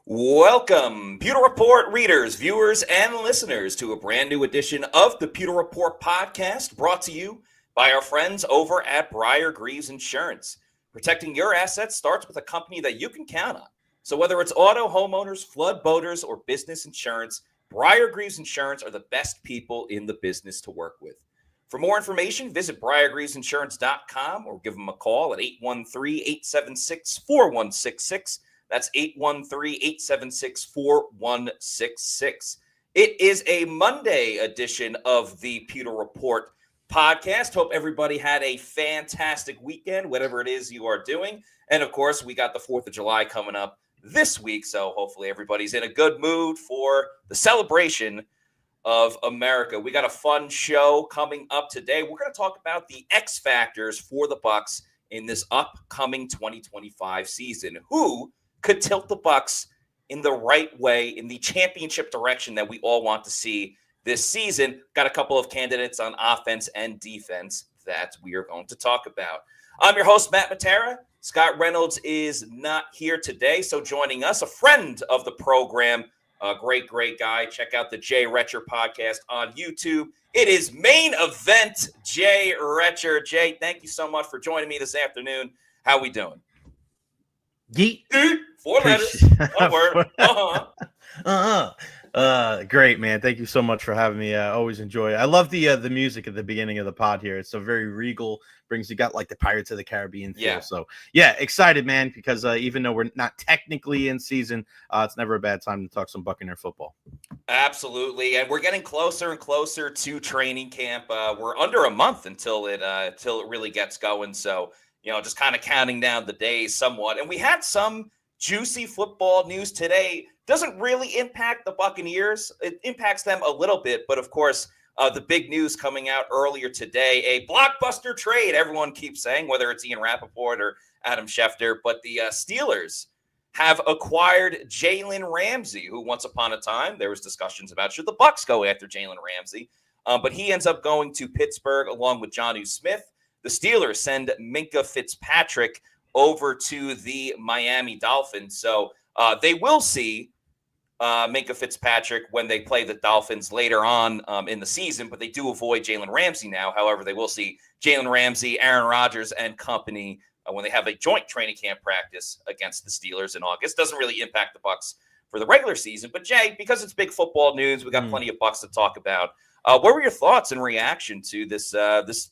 Welcome, Pewter Report readers, viewers, and listeners to a brand new edition of the Pewter Report podcast brought to you by our friends over at Briar-Greaves Insurance. Protecting your assets starts with a company that you can count on. So whether it's auto, homeowners, flood, boaters, or business insurance, Briar-Greaves Insurance are the best people in the business to work with. For more information, visit briargreavesinsurance.com or give them a call at 813-876-4166. That's 813-876-4166. It is a Monday edition of the Pewter Report podcast. Hope everybody had a fantastic weekend, whatever it is you are doing. And of course, we got the 4th of July coming up this week. So hopefully everybody's in a good mood for the celebration of America. We got a fun show coming up today. We're going to talk about the X factors for the Bucs in this upcoming 2025 season. Who could tilt the Bucs in the right way, in the championship direction that we all want to see this season? Got a couple of candidates on offense and defense that we are going to talk about. I'm your host, Matt Matera. Scott Reynolds is not here today, so joining us, a friend of the program, a great guy. Check out the Jay Retcher podcast on YouTube. It is Main Event Jay Retcher. Jay, thank you so much for joining me this afternoon. How we doing? Yeet. 4 letters, 1 word. Great, man. Thank you so much for having me. I always enjoy it. I love the music at the beginning of the pod here. It's so very regal. You got like the Pirates of the Caribbean feel. Yeah. So yeah, excited, man, because even though we're not technically in season, it's never a bad time to talk some Buccaneer football. Absolutely. And we're getting closer and closer to training camp. We're under a month until it really gets going. So, just kind of counting down the days somewhat. And we had some juicy football news today. Doesn't really impact the Buccaneers. It impacts them a little bit. But, of course, the big news coming out earlier today, a blockbuster trade, everyone keeps saying, whether it's Ian Rappaport or Adam Schefter. But the Steelers have acquired Jalen Ramsey, who once upon a time there was discussions about should the Bucs go after Jalen Ramsey. But he ends up going to Pittsburgh along with Jonnu Smith. The Steelers send Minkah Fitzpatrick over to the Miami Dolphins. So they will see Minkah Fitzpatrick when they play the Dolphins later on in the season, but they do avoid Jalen Ramsey now. However, they will see Jalen Ramsey, Aaron Rodgers, and company when they have a joint training camp practice against the Steelers in August. Doesn't really impact the Bucs for the regular season. But, Jay, because it's big football news, we got plenty of Bucs to talk about. What were your thoughts in reaction to this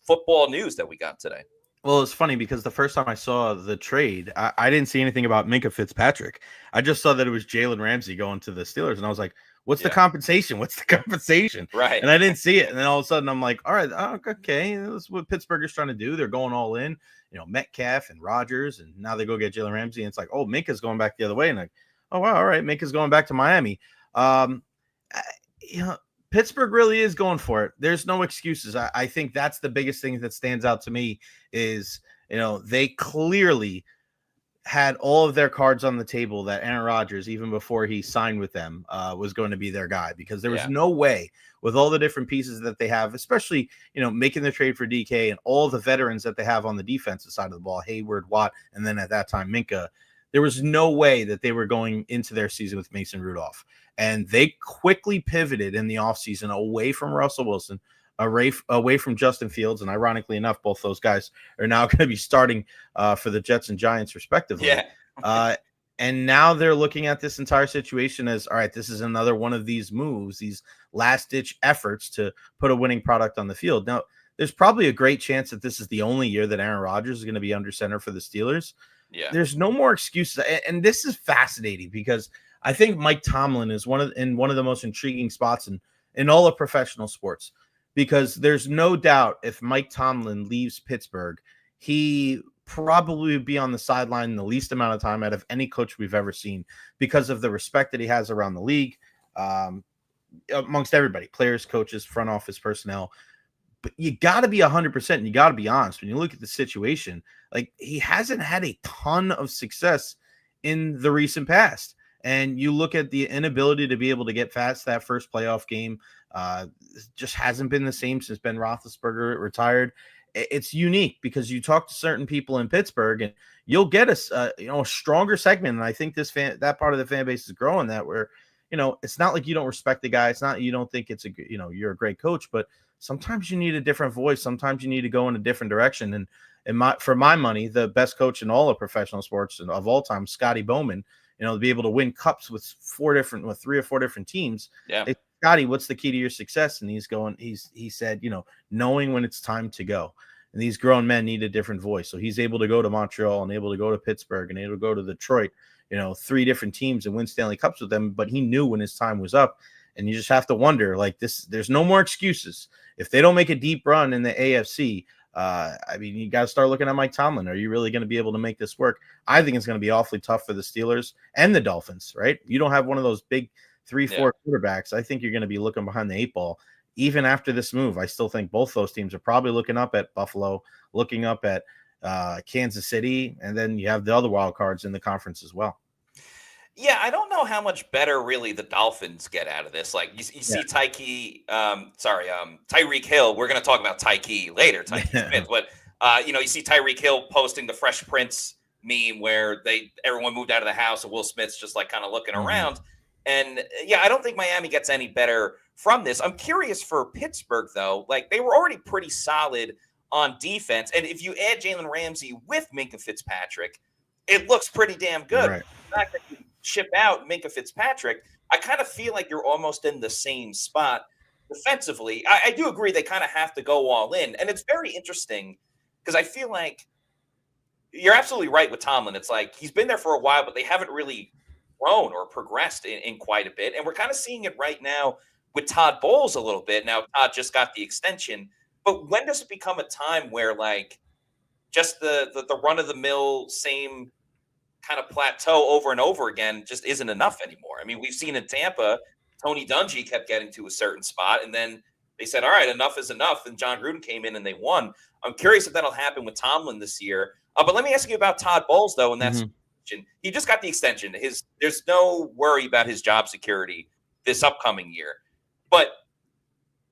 football news that we got today? Well, it's funny because the first time I saw the trade, I didn't see anything about Minkah Fitzpatrick. I just saw that it was Jalen Ramsey going to the Steelers, and I was like, what's the compensation? What's the compensation? Right. And I didn't see it. And then all of a sudden I'm like, all right, okay, this is what Pittsburgh is trying to do. They're going all in, Metcalf and Rodgers, and now they go get Jalen Ramsey. And it's like, oh, Minkah's going back the other way. And like, oh, wow, all right, Minkah's going back to Miami. Pittsburgh really is going for it. There's no excuses. I think that's the biggest thing that stands out to me is, they clearly had all of their cards on the table that Aaron Rodgers, even before he signed with them, was going to be their guy, because there was no way with all the different pieces that they have, especially, making the trade for DK and all the veterans that they have on the defensive side of the ball, Hayward, Watt, and then at that time, Minkah. There was no way that they were going into their season with Mason Rudolph. And they quickly pivoted in the offseason away from Russell Wilson, away from Justin Fields. And ironically enough, both those guys are now going to be starting for the Jets and Giants, respectively. Yeah. And now they're looking at this entire situation as, all right, this is another one of these moves, these last-ditch efforts to put a winning product on the field. Now, there's probably a great chance that this is the only year that Aaron Rodgers is going to be under center for the Steelers. Yeah. There's no more excuses. And this is fascinating because I think Mike Tomlin is one of the most intriguing spots in all of professional sports, because there's no doubt if Mike Tomlin leaves Pittsburgh, he probably would be on the sideline the least amount of time out of any coach we've ever seen, because of the respect that he has around the league, amongst everybody, players, coaches, front office personnel. But you got to be 100%, and you got to be honest. When you look at the situation, like, he hasn't had a ton of success in the recent past. And you look at the inability to be able to get past that first playoff game, just hasn't been the same since Ben Roethlisberger retired. It's unique because you talk to certain people in Pittsburgh and, you'll get a stronger segment. And I think that part of the fan base is growing, that where, it's not like you don't respect the guy. It's not, you don't think you're a great coach, but sometimes you need a different voice. Sometimes you need to go in a different direction. And for my money, the best coach in all of professional sports and of all time, Scotty Bowman, to be able to win cups with 3 or 4 different teams. Yeah. Scotty, what's the key to your success? And he said, knowing when it's time to go. And these grown men need a different voice. So he's able to go to Montreal and able to go to Pittsburgh and able to go to Detroit, 3 different teams and win Stanley Cups with them. But he knew when his time was up. And you just have to wonder, like, there's no more excuses. If they don't make a deep run in the AFC, you got to start looking at Mike Tomlin. Are you really going to be able to make this work? I think it's going to be awfully tough for the Steelers and the Dolphins, right? You don't have one of those big 3-4 quarterbacks. I think you're going to be looking behind the 8 ball. Even after this move, I still think both those teams are probably looking up at Buffalo, looking up at Kansas City, and then you have the other wild cards in the conference as well. Yeah, I don't know how much better really the Dolphins get out of this. Like you see Tyreek Hill. We're going to talk about Tyke later, Tyke Smith. But you see Tyreek Hill posting the Fresh Prince meme where everyone moved out of the house and Will Smith's just like kind of looking around. And I don't think Miami gets any better from this. I'm curious for Pittsburgh though. Like they were already pretty solid on defense, and if you add Jalen Ramsey with Minkah Fitzpatrick, it looks pretty damn good. Right. The fact that you ship out Minkah Fitzpatrick, I kind of feel like you're almost in the same spot defensively. I do agree they kind of have to go all in. And it's very interesting because I feel like you're absolutely right with Tomlin. It's like he's been there for a while, but they haven't really grown or progressed in quite a bit. And we're kind of seeing it right now with Todd Bowles a little bit. Now, Todd just got the extension. But when does it become a time where like just the run-of-the-mill same – kind of plateau over and over again just isn't enough anymore? I mean, we've seen in Tampa, Tony Dungy kept getting to a certain spot, and then they said, all right, enough is enough, and John Gruden came in and they won. I'm curious if that'll happen with Tomlin this year. But let me ask you about Todd Bowles, though, and that's he just got the extension. There's no worry about his job security this upcoming year. But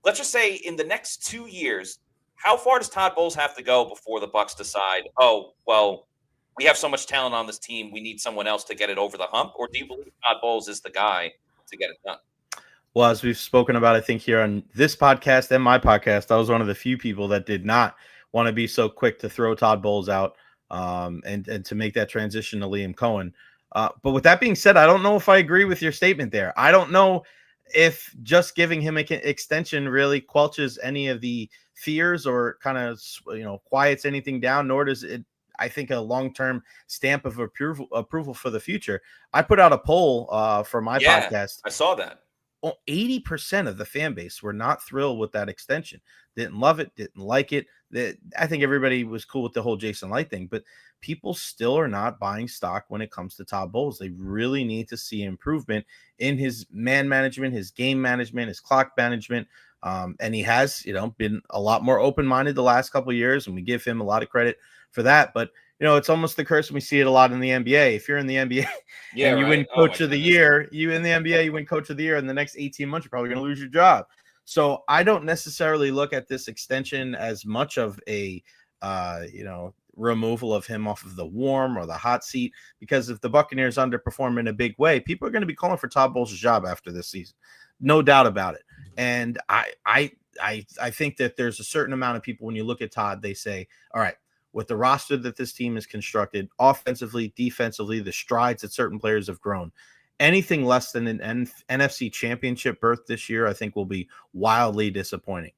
let's just say in the next 2 years, how far does Todd Bowles have to go before the Bucs decide, oh, well, we have so much talent on this team, we need someone else to get it over the hump? Or do you believe Todd Bowles is the guy to get it done? Well, as we've spoken about, I think here on this podcast and my podcast, I was one of the few people that did not want to be so quick to throw Todd Bowles out and to make that transition to Liam Cohen. But with that being said, I don't know if I agree with your statement there. I don't know if just giving him an extension really quelches any of the fears or kind of quiets anything down, nor does it, I think, a long-term stamp of approval for the future. I put out a poll for my podcast. I saw that. 80% of the fan base were not thrilled with that extension. Didn't love it, didn't like it. I think everybody was cool with the whole Jason Light thing, but people still are not buying stock when it comes to Todd Bowles. They really need to see improvement in his man management, his game management, his clock management. And he has, been a lot more open-minded the last couple of years, and we give him a lot of credit for that. But it's almost the curse. We see it a lot in the NBA. If you're in the NBA and you win coach of the year, you win coach of the year, in the next 18 months, you're probably going to lose your job. So I don't necessarily look at this extension as much of a, removal of him off of the warm or the hot seat, because if the Buccaneers underperform in a big way, people are going to be calling for Todd Bowles' job after this season. No doubt about it. And I think that there's a certain amount of people, when you look at Todd, they say, all right, with the roster that this team is constructed, offensively, defensively, the strides that certain players have grown, anything less than an NFC championship berth this year, I think will be wildly disappointing.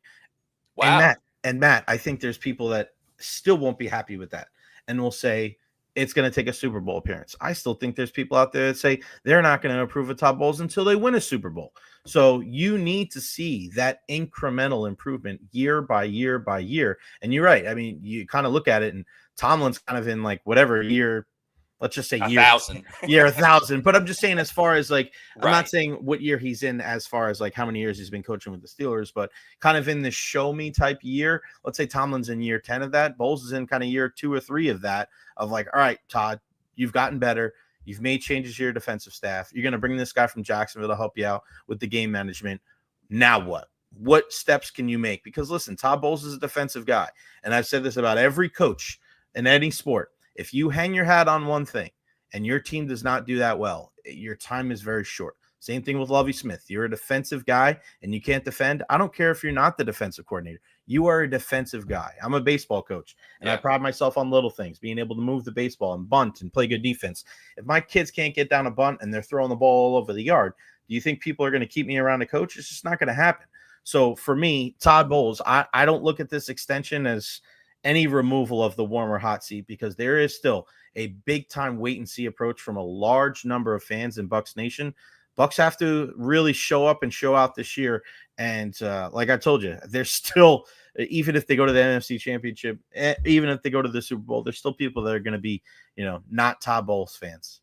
Wow. And Matt, I think there's people that still won't be happy with that and will say it's going to take a Super Bowl appearance. I still think there's people out there that say they're not going to approve of Todd Bowles until they win a Super Bowl. So you need to see that incremental improvement year by year by year. And you're right. I mean, you kind of look at it, and Tomlin's kind of in like whatever year, let's just say year 1,000. Yeah, 1,000. But I'm just saying, as far as like, I'm Right. not saying what year he's in as far as like how many years he's been coaching with the Steelers, but kind of in the show me type year. Let's say Tomlin's in year 10 of that. Bowles is in kind of year 2 or 3 of that, of like, all right, Todd, you've gotten better. You've made changes to your defensive staff. You're going to bring this guy from Jacksonville to help you out with the game management. Now what? What steps can you make? Because listen, Todd Bowles is a defensive guy. And I've said this about every coach in any sport. If you hang your hat on one thing and your team does not do that well, your time is very short. Same thing with Lovie Smith. You're a defensive guy and you can't defend. I don't care if you're not the defensive coordinator. You are a defensive guy. I'm a baseball coach, and I pride myself on little things, being able to move the baseball and bunt and play good defense. If my kids can't get down a bunt and they're throwing the ball all over the yard, do you think people are going to keep me around a coach? It's just not going to happen. So for me, Todd Bowles, I don't look at this extension as any removal of the warm or hot seat, because there is still a big time wait and see approach from a large number of fans in Bucs Nation. Bucs have to really show up and show out this year. And like I told you, there's still, even if they go to the NFC Championship, even if they go to the Super Bowl, there's still people that are going to be, not Todd Bowles fans.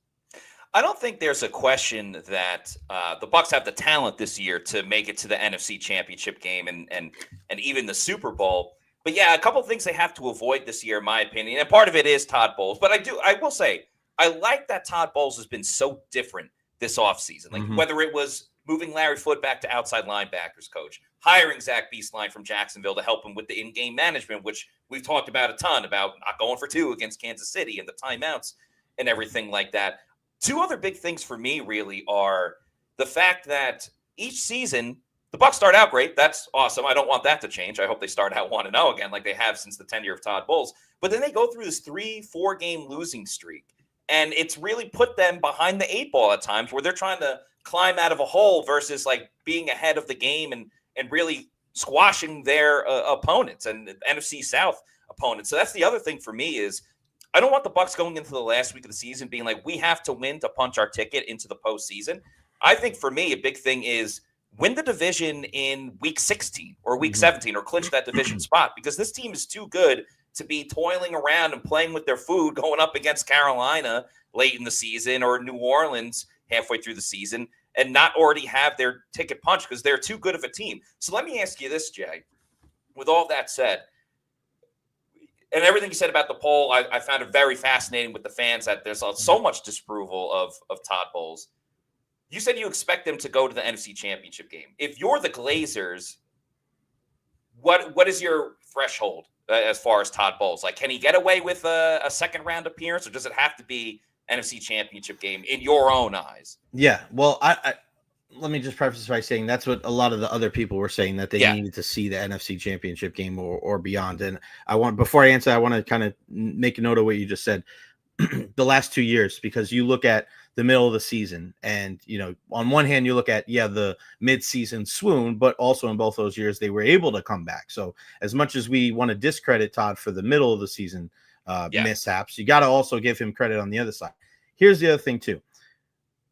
I don't think there's a question that the Bucs have the talent this year to make it to the NFC Championship game and even the Super Bowl. But yeah, a couple of things they have to avoid this year, in my opinion. And part of it is Todd Bowles. But I will say, I like that Todd Bowles has been so different this offseason. Like whether it was moving Larry Foote back to outside linebackers coach, hiring Zach Beastline from Jacksonville to help him with the in-game management, which we've talked about a ton, about not going for 2 against Kansas City and the timeouts and everything like that. 2 other big things for me really are the fact that each season the Bucs start out great. That's awesome. I don't want that to change. I hope they start out 1-0 again, like they have since the tenure of Todd Bowles. But then they go through this 3-4 game losing streak. And it's really put them behind the 8 ball at times, where they're trying to climb out of a hole versus like being ahead of the game and really squashing their opponents and NFC South opponents. So that's the other thing for me is I don't want the Bucs going into the last week of the season being like, we have to win to punch our ticket into the postseason. I think for me, a big thing is win the division in week 16 or week 17 or clinch that division spot, because this team is too good to be toiling around and playing with their food going up against Carolina late in the season or New Orleans halfway through the season and not already have their ticket punched, because they're too good of a team. So let me ask you this, Jay. With all that said, and everything you said about the poll, I found it very fascinating with the fans that there's so much disapproval of Todd Bowles. You said you expect them to go to the NFC Championship game. If you're the Glazers, what is your threshold as far as Todd Bowles? Like, can he get away with a second round appearance, or does it have to be NFC Championship game in your own eyes? Yeah, well, I let me just preface by saying that's what a lot of the other people were saying, that they needed to see the NFC Championship game or beyond. And before I answer, I want to kind of make a note of what you just said. The last 2 years, because you look at the middle of the season and, on one hand, you look at, the mid-season swoon, but also in both those years, they were able to come back. So as much as we want to discredit Todd for the middle of the season mishaps, you got to also give him credit on the other side. Here's the other thing too.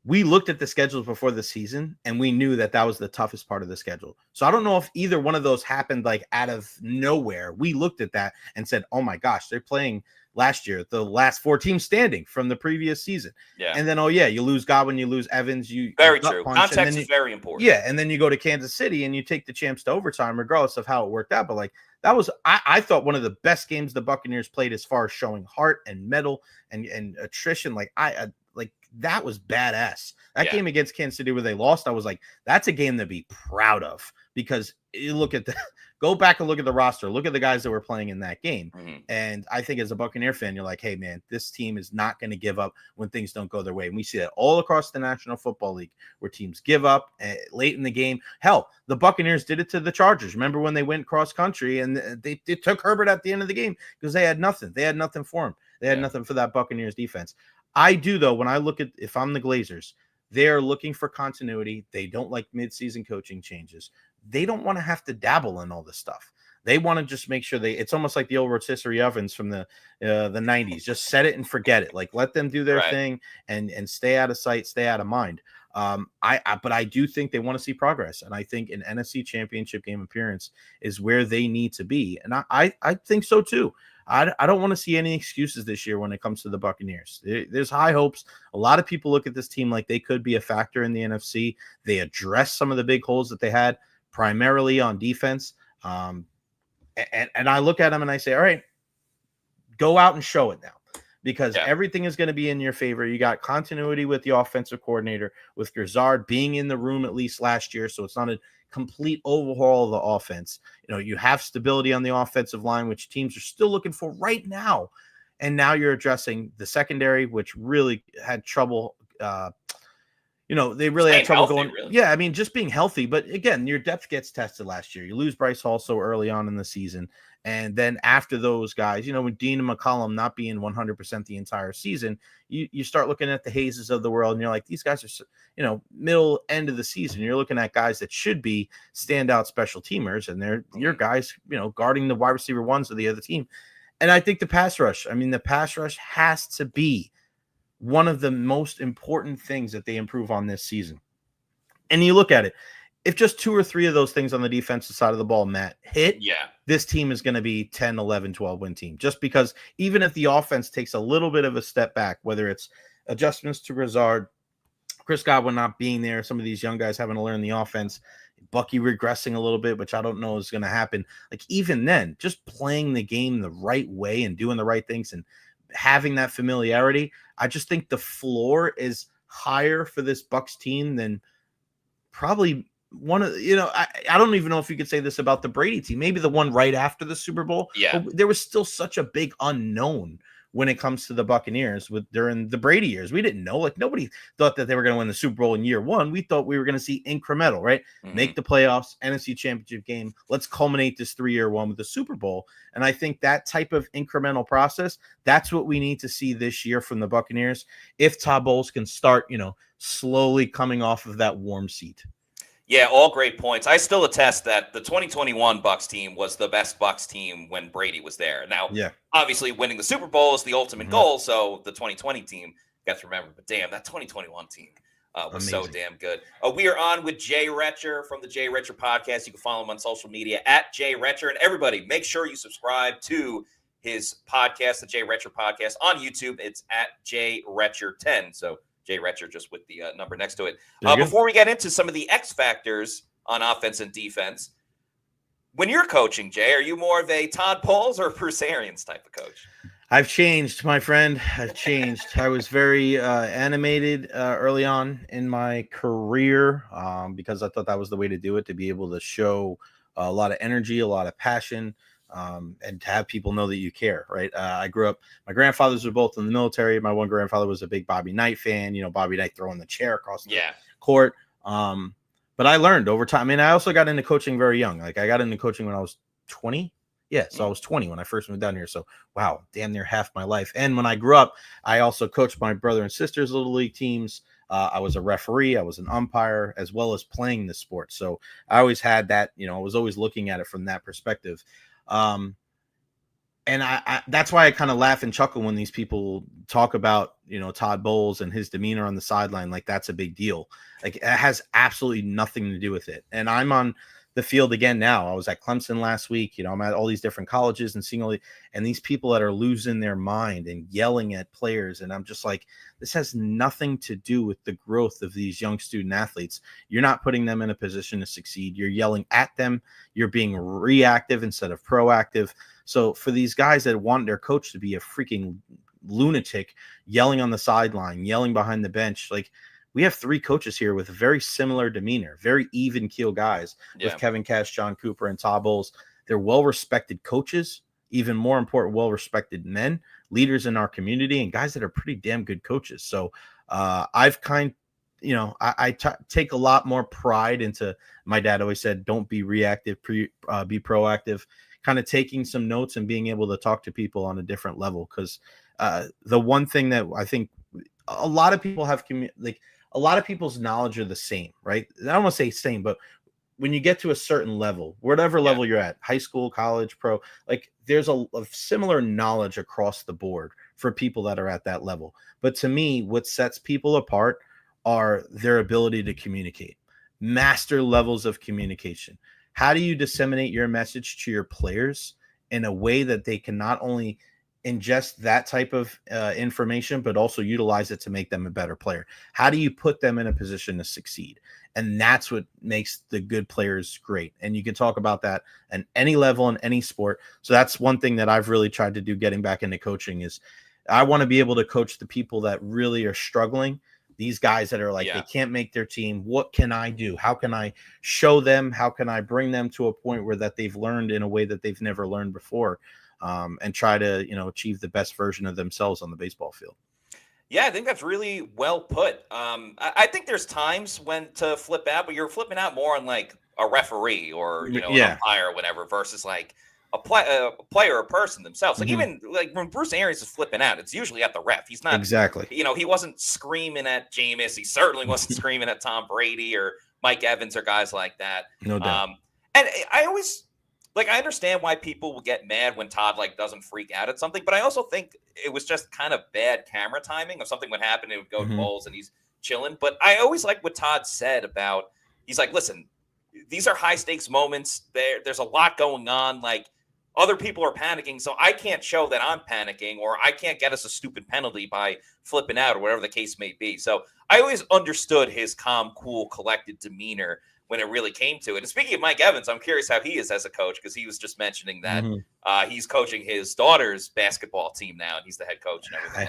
We looked at the schedules before the season and we knew that was the toughest part of the schedule. So I don't know if either one of those happened like out of nowhere. We looked at that and said, oh my gosh, they're playing last year, the last 4 teams standing from the previous season. Yeah. And then, you lose Godwin, you lose Evans. Very true. Context is very important. Yeah. And then you go to Kansas City and you take the champs to overtime, regardless of how it worked out. But that was, I thought, one of the best games the Buccaneers played as far as showing heart and mettle and attrition. That was badass. That game against Kansas City where they lost, I was like, that's a game to be proud of, because you look at go back and look at the roster, look at the guys that were playing in that game. And I think as a Buccaneer fan, you're like, hey man, this team is not going to give up when things don't go their way. And we see that all across the National Football League, where teams give up late in the game. Hell, the Buccaneers did it to the Chargers. Remember when they went cross country and they took Herbert at the end of the game because they had nothing. They had nothing for him. They had nothing for that Buccaneers defense. I do, though, when I look at, if I'm the Glazers, they're looking for continuity. They don't like mid-season coaching changes. They don't want to have to dabble in all this stuff. They want to just make sure it's almost like the old rotisserie ovens from the 90s. Just set it and forget it. Like, let them do their thing and stay out of sight, stay out of mind. But I do think they want to see progress. And I think an NFC Championship game appearance is where they need to be. And I think so too. I don't want to see any excuses this year when it comes to the Buccaneers. There's high hopes. A lot of people look at this team like they could be a factor in the NFC. They addressed some of the big holes that they had, primarily on defense. And I look at them and I say, all right, go out and show it now, because everything is going to be in your favor. You got continuity with the offensive coordinator, with Grizzard being in the room at least last year, so it's not a complete overhaul of the offense. You have stability on the offensive line, which teams are still looking for right now. And now you're addressing the secondary, which really had trouble. They really had Staying trouble healthy, going. really. Yeah, I mean, just being healthy. But again, your depth gets tested last year. You lose Bryce Hall so early on in the season. And then after those guys, with Dean and McCollum not being 100% the entire season, you start looking at the Hayeses of the world, and you're like, these guys are, middle end of the season. You're looking at guys that should be standout special teamers, and they're your guys, guarding the wide receiver ones of the other team. And I think the pass rush has to be one of the most important things that they improve on this season. And you look at it, if just 2 or 3 of those things on the defensive side of the ball, Matt, hit, this team is going to be 10, 11, 12 win team. Just because even if the offense takes a little bit of a step back, whether it's adjustments to Grizzard, Chris Godwin not being there, some of these young guys having to learn the offense, Bucky regressing a little bit, which I don't know is going to happen. Like, even then, just playing the game the right way and doing the right things and having that familiarity, I just think the floor is higher for this Bucs team than probably one of, I don't even know if you could say this about the Brady team, maybe the one right after the Super Bowl. Yeah. But there was still such a big unknown when it comes to the Buccaneers during the Brady years. We didn't know, like, nobody thought that they were going to win the Super Bowl in year one. We thought we were going to see incremental, right? Mm-hmm. Make the playoffs, NFC Championship game. Let's culminate this 3-year one with the Super Bowl. And I think that type of incremental process, that's what we need to see this year from the Buccaneers. If Todd Bowles can start, slowly coming off of that warm seat. Yeah, all great points. I still attest that the 2021 Bucs team was the best Bucs team when Brady was there. Now, obviously, winning the Super Bowl is the ultimate goal, so the 2020 team gets remembered. But damn, that 2021 team was so damn good. We are on with Jay Retcher from the Jay Retcher podcast. You can follow him on social media at Jay Retcher. And everybody, make sure you subscribe to his podcast, the Jay Retcher podcast, on YouTube. It's at Jay Retcher 10. So Jay Retcher just with the number next to it. Before we get into some of the X factors on offense and defense, when you're coaching, Jay, are you more of a Todd Bowles or a Bruce Arians type of coach? I've changed, my friend. I've changed. I was very animated early on in my career because I thought that was the way to do it, to be able to show a lot of energy, a lot of passion, and to have people know that you care, right? I grew up, my grandfathers were both in the military. My one grandfather was a big Bobby Knight fan, Bobby Knight throwing the chair across the court. But I learned over time. I mean, I also got into coaching very young. Like, I got into coaching when I was 20. Yeah, so I was 20 when I first moved down here. So, wow, damn near half my life. And when I grew up, I also coached my brother and sister's little league teams. I was a referee. I was an umpire, as well as playing the sport. So I always had that, I was always looking at it from that perspective. And I that's why I kind of laugh and chuckle when these people talk about, Todd Bowles and his demeanor on the sideline. Like, that's a big deal. Like, it has absolutely nothing to do with it. And I'm on the field again now. I was at Clemson last week. I'm at all these different colleges and seeing and these people that are losing their mind and yelling at players. And I'm just like, this has nothing to do with the growth of these young student athletes. You're not putting them in a position to succeed. You're yelling at them. You're being reactive instead of proactive. So for these guys that want their coach to be a freaking lunatic, yelling on the sideline, yelling behind the bench, like, we have 3 coaches here with very similar demeanor, very even keel guys with Kevin Cash, John Cooper, and Todd Bowles. They're well-respected coaches, even more important, well-respected men, leaders in our community, and guys that are pretty damn good coaches. So I've I take a lot more pride into, my dad always said, don't be reactive, be proactive, kind of taking some notes and being able to talk to people on a different level. Because the one thing that I think a lot of people have, a lot of people's knowledge are the same, right? I don't want to say same, but when you get to a certain level, whatever level you're at, high school, college, pro, like, there's a similar knowledge across the board for people that are at that level. But to me, what sets people apart are their ability to communicate, master levels of communication. How do you disseminate your message to your players in a way that they can not only ingest that type of information, but also utilize it to make them a better player? How do you put them in a position to succeed? And that's what makes the good players great. And you can talk about that at any level in any sport. So that's one thing that I've really tried to do getting back into coaching is I want to be able to coach the people that really are struggling. These guys that are like, they can't make their team. What can I do? How can I show them? How can I bring them to a point where that they've learned in a way that they've never learned before? and try to, achieve the best version of themselves on the baseball field. Yeah, I think that's really well put. I think there's times when to flip out, but you're flipping out more on like a referee or an Yeah. umpire or whatever versus like a player or person themselves. Like Mhm. even like when Bruce Arians is flipping out, it's usually at the ref. He's not, Exactly. he wasn't screaming at Jameis. He certainly wasn't screaming at Tom Brady or Mike Evans or guys like that. No doubt. And I always like I understand why people will get mad when Todd like doesn't freak out at something, but I also think it was just kind of bad camera timing of something would happen and it would go to Mhm. Bowles and he's chilling. But I always like what Todd said about he's like, listen, these are high stakes moments. There's a lot going on. Like other people are panicking, so I can't show that I'm panicking, or I can't get us a stupid penalty by flipping out, or whatever the case may be. So I always understood his calm, cool, collected demeanor when it really came to it. And speaking of Mike Evans, I'm curious how he is as a coach, because he was just mentioning that he's coaching his daughter's basketball team now, and he's the head coach and everything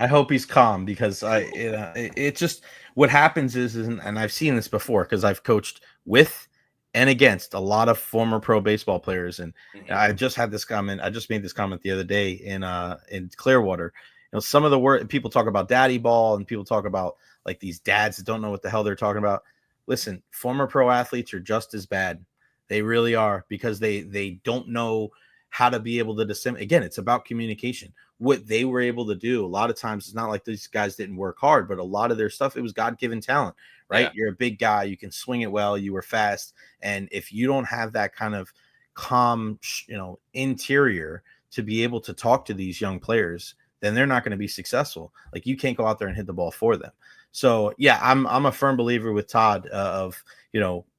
I hope he's calm, because it just what happens is and I've seen this before because I've coached with and against a lot of former pro baseball players, and I just had this comment. I just made this comment the other day in Clearwater. Some of the word people talk about daddy ball, and people talk about like these dads that don't know what the hell they're talking about. Listen, former pro athletes are just as bad. They really are, because they don't know how to be able to disseminate. Again, it's about communication. What they were able to do, a lot of times, it's not like these guys didn't work hard, but a lot of their stuff, it was God-given talent, right? Yeah. You're a big guy. You can swing it well. You were fast. And if you don't have that kind of calm, interior to be able to talk to these young players, then they're not going to be successful. Like, you can't go out there and hit the ball for them. So yeah, I'm a firm believer with Todd of,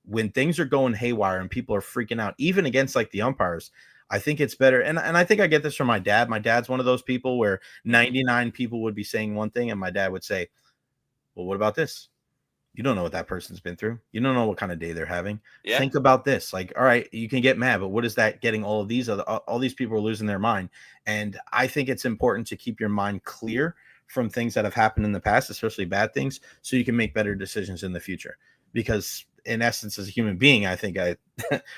when things are going haywire and people are freaking out, even against like the umpires, I think it's better. And I think I get this from my dad. My dad's one of those people where 99 people would be saying one thing, and my dad would say, well, what about this? You don't know what that person's been through. You don't know what kind of day they're having. Yeah. Think about this. Like, all right, you can get mad, but what is that getting all these people are losing their mind? And I think it's important to keep your mind clear from things that have happened in the past, especially bad things, so you can make better decisions in the future. Because in essence, as a human being, I think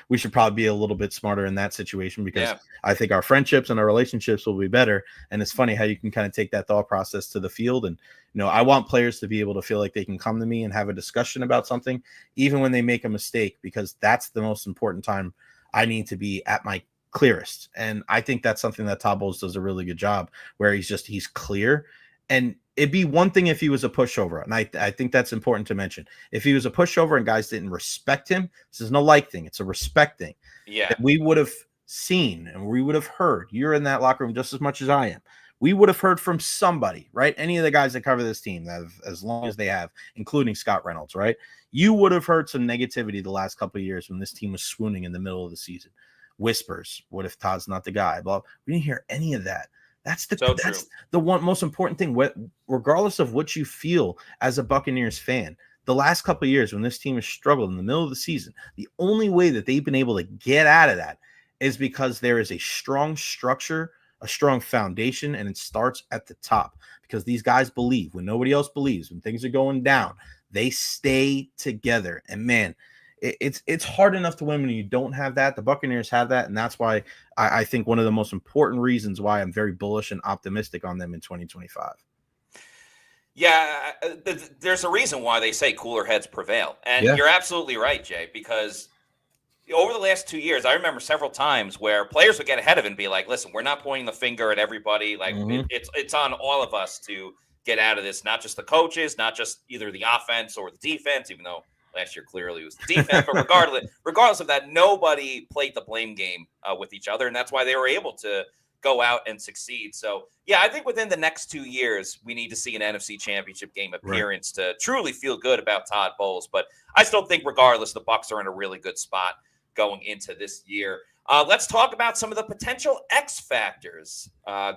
we should probably be a little bit smarter in that situation, because I think our friendships and our relationships will be better. And it's funny how you can kind of take that thought process to the field. And, I want players to be able to feel like they can come to me and have a discussion about something, even when they make a mistake, because that's the most important time I need to be at my clearest. And I think that's something that Todd Bowles does a really good job, where he's clear. And it'd be one thing if he was a pushover. And I think that's important to mention. If he was a pushover and guys didn't respect him, this is no like thing. It's a respect thing. Yeah. That we would have seen and we would have heard. You're in that locker room just as much as I am. We would have heard from somebody, right? Any of the guys that cover this team, that have, as long as they have, including Scott Reynolds, right? You would have heard some negativity the last couple of years when this team was swooning in the middle of the season. Whispers. What if Todd's not the guy? Blah. We didn't hear any of that. That's the one most important thing. Regardless of what you feel as a Buccaneers fan, the last couple of years when this team has struggled in the middle of the season, the only way that they've been able to get out of that is because there is a strong structure, a strong foundation, and it starts at the top. Because these guys believe when nobody else believes, when things are going down, they stay together. And man, it's hard enough to win when you don't have that. The Buccaneers have that, and that's why I think one of the most important reasons why I'm very bullish and optimistic on them in 2025. Yeah, there's a reason why they say cooler heads prevail. And you're absolutely right, Jay, because over the last 2 years, I remember several times where players would get ahead of it and be like, listen, we're not pointing the finger at everybody. Like, it's on all of us to get out of this, not just the coaches, not just either the offense or the defense, even though last year clearly was the defense. But regardless of that, nobody played the blame game with each other, and that's why they were able to go out and succeed. So, yeah, I think within the next 2 years, we need to see an NFC Championship game appearance to truly feel good about Todd Bowles. But I still think, regardless, the Bucs are in a really good spot going into this year. Let's talk about some of the potential X-Factors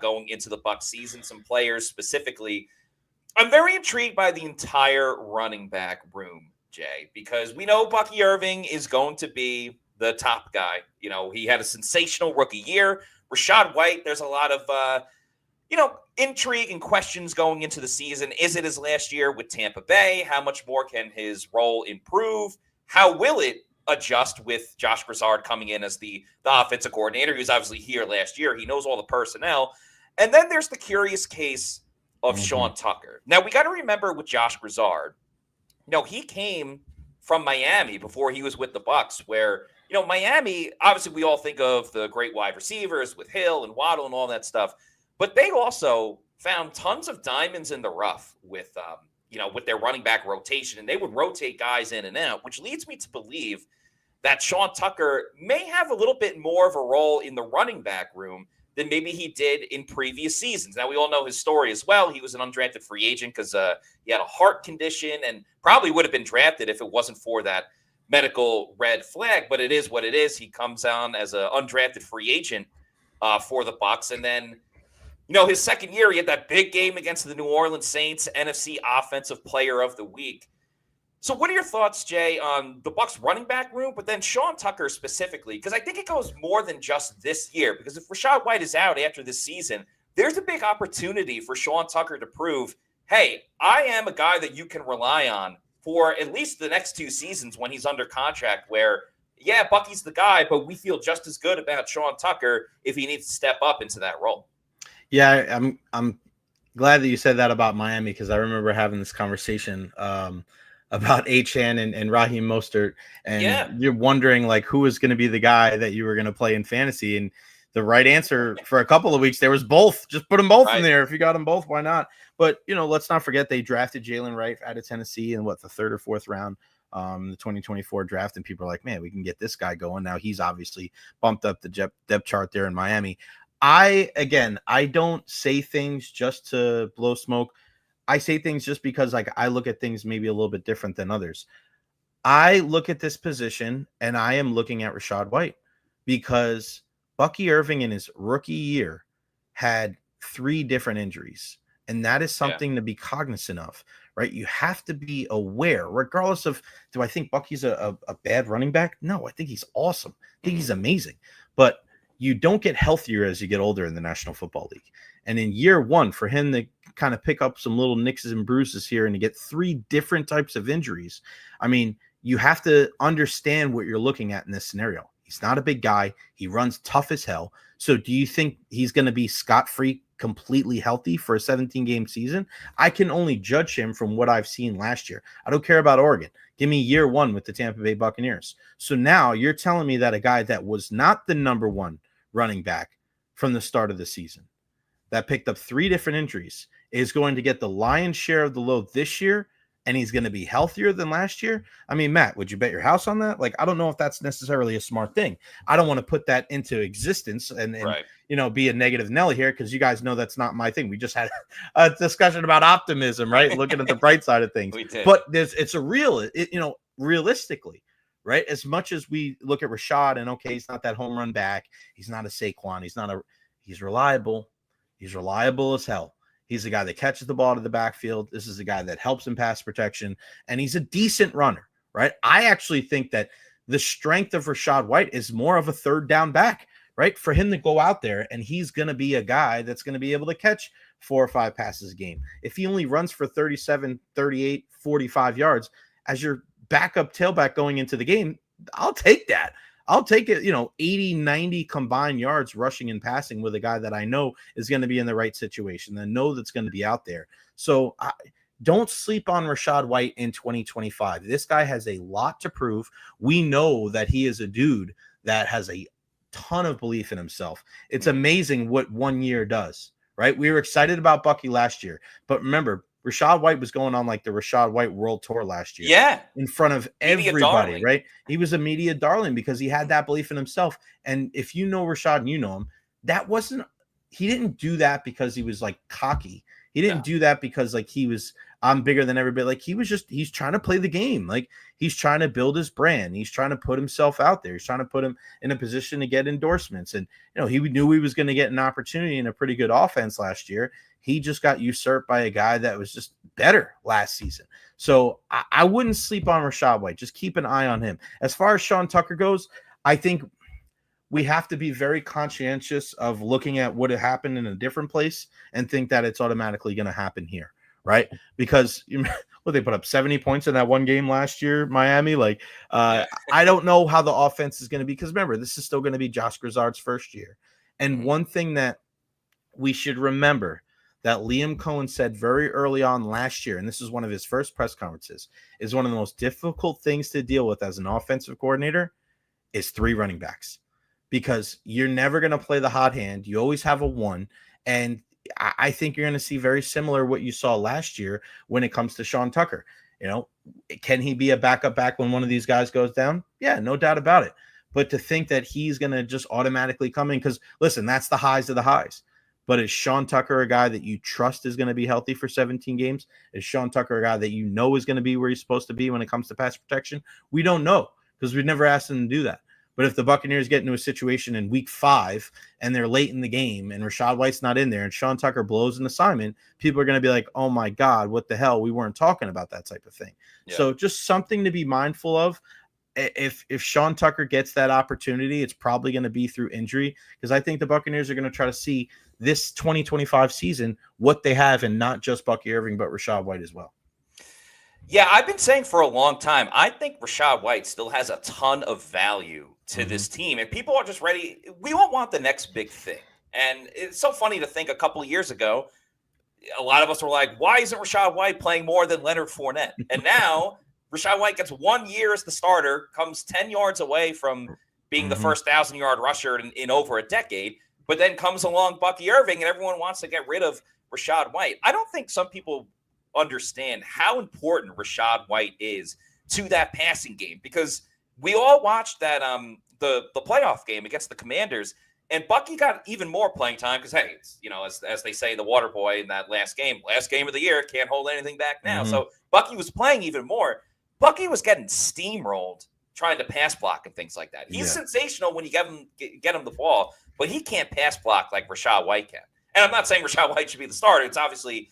going into the Bucs season, some players specifically. I'm very intrigued by the entire running back room, Jay, because we know Bucky Irving is going to be the top guy. He had a sensational rookie year. Rachaad White, there's a lot of, intrigue and questions going into the season. Is it his last year with Tampa Bay? How much more can his role improve? How will it adjust with Josh Broussard coming in as the offensive coordinator. He was obviously here last year. He knows all the personnel. And then there's the curious case of Sean Tucker. Now, we got to remember with Josh Broussard, he came from Miami before he was with the Bucs, where, Miami, obviously we all think of the great wide receivers with Hill and Waddle and all that stuff, but they also found tons of diamonds in the rough with their running back rotation, and they would rotate guys in and out, which leads me to believe that Sean Tucker may have a little bit more of a role in the running back room than maybe he did in previous seasons. Now, we all know his story as well. He was an undrafted free agent because he had a heart condition and probably would have been drafted if it wasn't for that medical red flag. But it is what it is. He comes on as an undrafted free agent for the Bucs. And then, his second year, he had that big game against the New Orleans Saints, NFC Offensive Player of the Week. So what are your thoughts, Jay, on the Bucs running back room, but then Sean Tucker specifically? Because I think it goes more than just this year. Because if Rachaad White is out after this season, there's a big opportunity for Sean Tucker to prove, hey, I am a guy that you can rely on for at least the next 2 seasons when he's under contract, where, yeah, Bucky's the guy, but we feel just as good about Sean Tucker if he needs to step up into that role. Yeah, I'm glad that you said that about Miami, because I remember having this conversation about Achane and Raheem Mostert, and you're wondering like who is going to be the guy that you were going to play in fantasy. And the right answer for a couple of weeks there was both. Just put them both in there. If you got them both, why not? But let's not forget they drafted Jalen Wright out of Tennessee in the 3rd or 4th round, the 2024 draft, and people are like, man, we can get this guy going. Now he's obviously bumped up the depth chart there in Miami. I don't say things just to blow smoke. I say things just because I look at things maybe a little bit different than others. I look at this position and I am looking at Rachaad White, because Bucky Irving in his rookie year had 3 different injuries. And that is something to be cognizant of, right? You have to be aware, regardless of, do I think Bucky's a bad running back? No, I think he's awesome. I think he's amazing. But you don't get healthier as you get older in the National Football League. And in year 1, for him to kind of pick up some little nicks and bruises here and to get 3 different types of injuries, I mean, you have to understand what you're looking at in this scenario. He's not a big guy. He runs tough as hell. So do you think he's going to be scot-free, completely healthy for a 17-game season? I can only judge him from what I've seen last year. I don't care about Oregon. Give me year 1 with the Tampa Bay Buccaneers. So now you're telling me that a guy that was not the number 1 running back from the start of the season, that picked up 3 different injuries, is going to get the lion's share of the load this year, and he's going to be healthier than last year? I mean, Matt, would you bet your house on that? I don't know if that's necessarily a smart thing. I don't want to put that into existence and be a negative Nelly here, because you guys know that's not my thing. We just had a discussion about optimism, right? Looking at the bright side of things. We did. But realistically, right? As much as we look at Rachaad and, okay, he's not that home run back. He's not a Saquon. He's reliable. He's reliable as hell. He's the guy that catches the ball out of the backfield. This is the guy that helps in pass protection, and he's a decent runner, right? I actually think that the strength of Rachaad White is more of a 3rd down back, right? For him to go out there, and he's going to be a guy that's going to be able to catch 4 or 5 passes a game. If he only runs for 37, 38, 45 yards as your backup tailback going into the game, I'll take that. I'll take it, 80, 90 combined yards rushing and passing with a guy that I know is going to be in the right situation, and know that's going to be out there. So don't sleep on Rachaad White in 2025. This guy has a lot to prove. We know that he is a dude that has a ton of belief in himself. It's amazing what 1 year does, right? We were excited about Bucky last year, but remember, Rachaad White was going on like the Rachaad White World Tour last year. Yeah. In front of everybody, right? He was a media darling because he had that belief in himself. And if you know Rachaad and you know him, he didn't do that because he was like cocky. He didn't do that because he was, I'm bigger than everybody. He's trying to play the game. He's trying to build his brand. He's trying to put himself out there. He's trying to put him in a position to get endorsements. And, he knew he was going to get an opportunity in a pretty good offense last year. He just got usurped by a guy that was just better last season. So I wouldn't sleep on Rachaad White. Just keep an eye on him. As far as Sean Tucker goes, I think we have to be very conscientious of looking at what had happened in a different place and think that it's automatically going to happen here, right? Because they put up 70 points in that one game last year, Miami. Like, Yeah. I don't know how the offense is going to be, because remember, this is still going to be Josh Grizzard's first year. And one thing that we should remember that Liam Cohen said very early on last year, and this is one of his first press conferences, is one of the most difficult things to deal with as an offensive coordinator is 3 running backs, because you're never going to play the hot hand. You always have a 1. And I think you're going to see very similar what you saw last year when it comes to Sean Tucker. Can he be a backup back when one of these guys goes down? Yeah, no doubt about it. But to think that he's going to just automatically come in, because listen, that's the highs of the highs. But is Sean Tucker a guy that you trust is going to be healthy for 17 games? Is Sean Tucker a guy that you know is going to be where he's supposed to be when it comes to pass protection? We don't know, because we've never asked him to do that. But if the Buccaneers get into a situation in week 5 and they're late in the game and Rachaad White's not in there and Sean Tucker blows an assignment, people are going to be like, oh my God, what the hell? We weren't talking about that type of thing. Yeah. So just something to be mindful of. If Sean Tucker gets that opportunity, it's probably going to be through injury, because I think the Buccaneers are going to try to see this 2025 season what they have, and not just Bucky Irving, but Rachaad White as well. Yeah, I've been saying for a long time, I think Rachaad White still has a ton of value to this team, and people are just ready. We don't want the next big thing. And it's so funny to think a couple of years ago, a lot of us were like, why isn't Rachaad White playing more than Leonard Fournette? And now Rachaad White gets 1 year as the starter, comes 10 yards away from being the first 1,000-yard rusher in over a decade, but then comes along Bucky Irving, and everyone wants to get rid of Rachaad White. I don't think some people understand how important Rachaad White is to that passing game, because we all watched that the playoff game against the Commanders, and Bucky got even more playing time because, hey, it's, as they say, the water boy in that last game of the year, can't hold anything back now. So Bucky was playing even more. Bucky was getting steamrolled trying to pass block and things like that. He's sensational when you get him the ball, but he can't pass block like Rachaad White can. And I'm not saying Rachaad White should be the starter. It's obviously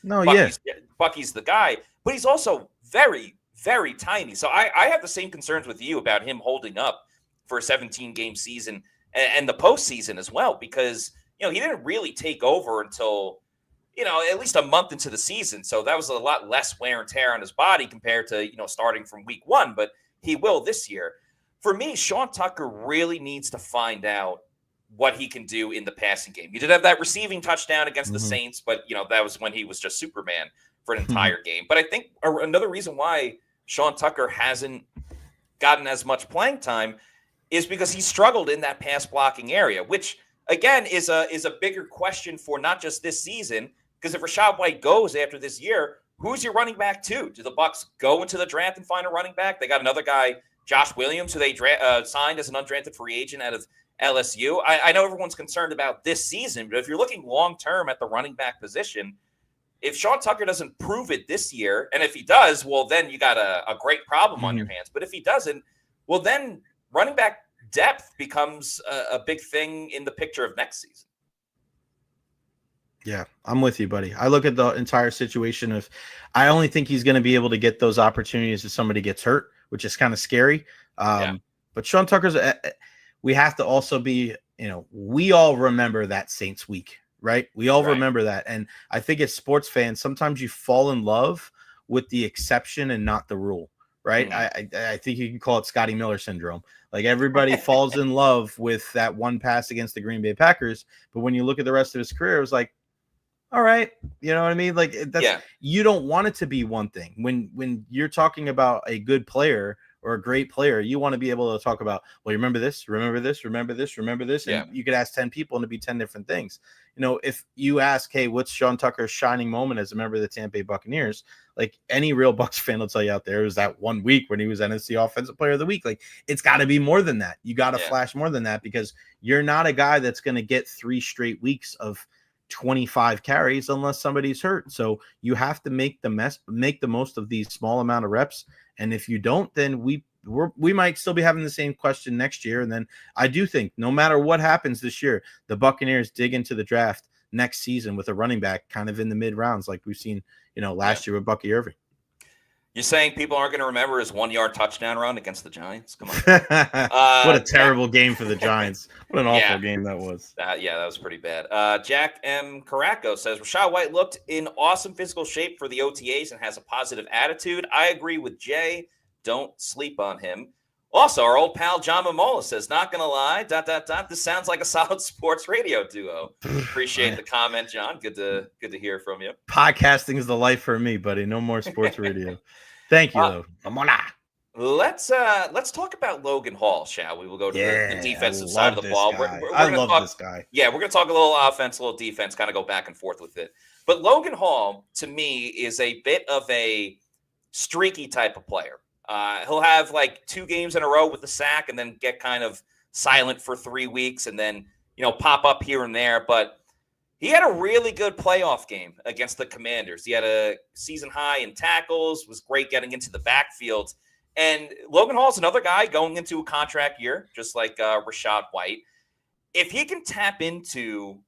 Bucky's the guy, but he's also very, very tiny. So I have the same concerns with you about him holding up for a 17-game season and the postseason as well, because, he didn't really take over until, at least a month into the season. So that was a lot less wear and tear on his body compared to, starting from week 1, but he will this year. For me, Sean Tucker really needs to find out what he can do in the passing game. He did have that receiving touchdown against the Saints, but, that was when he was just Superman for an entire game. But I think another reason why Sean Tucker hasn't gotten as much playing time is because he struggled in that pass blocking area, which, again, is a bigger question for not just this season, because if Rachaad White goes after this year, who's your running back to? Do the Bucs go into the draft and find a running back? They got another guy, Josh Williams, who they signed as an undrafted free agent out of LSU. I know everyone's concerned about this season, but if you're looking long-term at the running back position, if Sean Tucker doesn't prove it this year, and if he does, well, then you got a great problem on your hands. But if he doesn't, well, then running back depth becomes a big thing in the picture of next season. Yeah, I'm with you, buddy. I look at the entire situation of, I only think he's going to be able to get those opportunities if somebody gets hurt, which is kind of scary. But Sean Tucker's, we have to also be, we all remember that Saints week, right? We all remember that. And I think as sports fans, sometimes you fall in love with the exception and not the rule, right? I think you can call it Scotty Miller syndrome. Like, everybody falls in love with that one pass against the Green Bay Packers. But when you look at the rest of his career, it was like, all right, you know what I mean? Like, that's you don't want it to be one thing. When you're talking about a good player or a great player, you want to be able to talk about, well, you remember this, remember this, remember this, remember this. And you could ask 10 people and it'd be 10 different things. If you ask, hey, what's Sean Tucker's shining moment as a member of the Tampa Bay Buccaneers? Like, any real Bucs fan will tell you out there, it was that 1 week when he was NFC Offensive Player of the Week. Like, it's got to be more than that. You got to flash more than that, because you're not a guy that's going to get 3 straight weeks of 25 carries unless somebody's hurt. So you have to make the most of these small amount of reps. And if you don't, then we might still be having the same question next year. And then I do think no matter what happens this year, the Buccaneers dig into the draft next season with a running back kind of in the mid rounds, like we've seen, last year with Bucky Irving. You're saying people aren't going to remember his 1-yard touchdown run against the Giants? Come on. What a terrible game for the Giants. What an awful Yeah. game that was. Yeah, that was pretty bad. Jack M. Caraco says, Rachaad White looked in awesome physical shape for the OTAs and has a positive attitude. I agree with Jay. Don't sleep on him. Also, our old pal John Momola says, not going to lie, ... This sounds like a solid sports radio duo. Appreciate the comment, John. Good to hear from you. Podcasting is the life for me, buddy. No more sports radio. Thank you, though. Momola. Let's talk about Logan Hall, shall we? We'll go to the defensive side of the ball. I love this guy. Yeah, we're going to talk a little offense, a little defense, kind of go back and forth with it. But Logan Hall, to me, is a bit of a streaky type of player. He'll have like 2 games in a row with a sack and then get kind of silent for 3 weeks and then, pop up here and there. But he had a really good playoff game against the Commanders. He had a season high in tackles, was great getting into the backfield. And Logan Hall is another guy going into a contract year, just like Rachaad White. If he can tap into,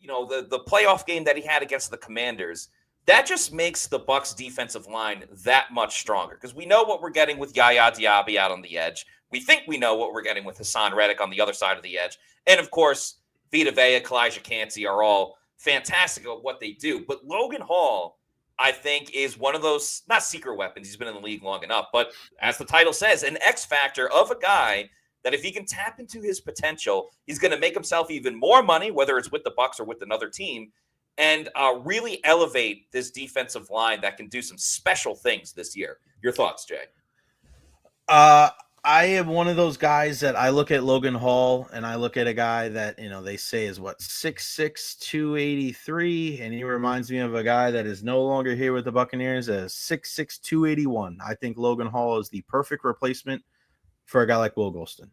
the playoff game that he had against the Commanders, that just makes the Bucs defensive line that much stronger because we know what we're getting with Yaya Diaby out on the edge. We think we know what we're getting with Hassan Reddick on the other side of the edge. And, of course, Vita Vea, Kalijah Cansey are all fantastic at what they do. But Logan Hall, I think, is one of those, not secret weapons. He's been in the league long enough. But as the title says, an X factor of a guy that if he can tap into his potential, he's going to make himself even more money, whether it's with the Bucs or with another team, and really elevate this defensive line that can do some special things this year. Your thoughts, Jay? I am one of those guys that I look at Logan Hall and I look at a guy that, they say is 6'6", 283. And he reminds me of a guy that is no longer here with the Buccaneers as 6'6", 281. I think Logan Hall is the perfect replacement for a guy like Will Golston.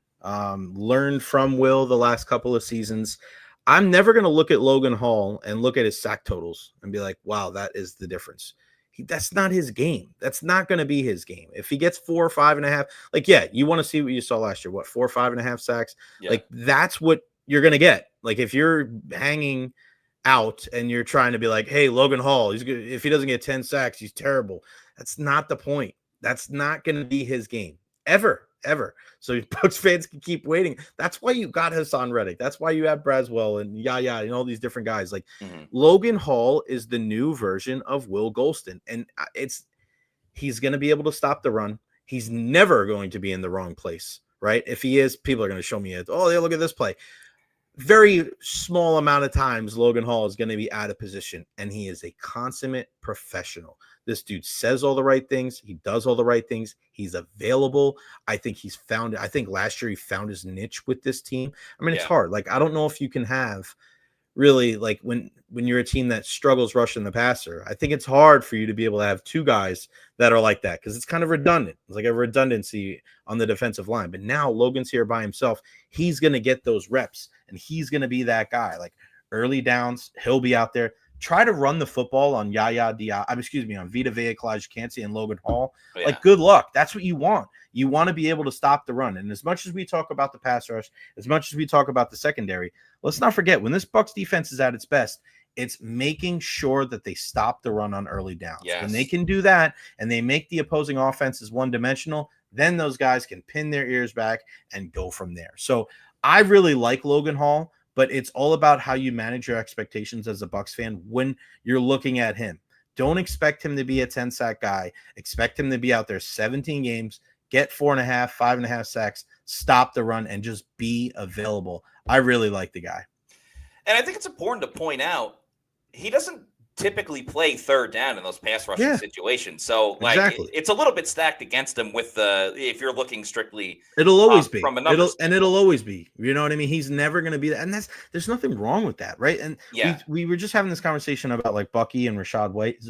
Learned from Will the last couple of seasons. I'm never going to look at Logan Hall and look at his sack totals and be like, wow, that is the difference. That's not his game. That's not going to be his game. If he gets 4 or 5.5, you want to see what you saw last year. 4 or 5.5 sacks? Yeah. That's what you're going to get. If you're hanging out and you're trying to be like, hey, Logan Hall, he's good. If he doesn't get 10 sacks, he's terrible. That's not the point. That's not going to be his game ever. So Bucs fans can keep waiting. That's why you got Hassan Reddick. That's why you have Braswell and Yaya and all these different guys. Logan Hall is the new version of Will Golston, and he's going to be able to stop the run. He's never going to be in the wrong place, right? If he is, people are going to show me it. Oh, yeah, look at this play. Very small amount of times Logan Hall is going to be out of position, and he is a consummate professional. This dude says all the right things. He does all the right things. He's available. I think last year he found his niche with this team. I mean, it's hard. I don't know if you can have really when you're a team that struggles rushing the passer. I think it's hard for you to be able to have 2 guys that are like that because it's kind of redundant. It's like a redundancy on the defensive line. But now Logan's here by himself. He's going to get those reps, and he's going to be that guy. Early downs, he'll be out there. Try to run the football on on Vita Vea, Kalijah Cansey, and Logan Hall. Oh, yeah. Good luck. That's what you want. You want to be able to stop the run. And as much as we talk about the pass rush, as much as we talk about the secondary, let's not forget when this Bucs defense is at its best, it's making sure that they stop the run on early downs. Yes. When they can do that and they make the opposing offenses one-dimensional, then those guys can pin their ears back and go from there. So I really like Logan Hall. But it's all about how you manage your expectations as a Bucs fan when you're looking at him. Don't expect him to be a 10-sack guy. Expect him to be out there 17 games, get 4.5, 5.5 sacks, stop the run, and just be available. I really like the guy. And I think it's important to point out he doesn't typically play third down in those pass rushing situations. So exactly. It's a little bit stacked against him with if you're looking strictly. It'll always be from it'll always be, you know what I mean? He's never going to be that. And there's nothing wrong with that. Right. And we were just having this conversation about Bucky and Rachaad White. It's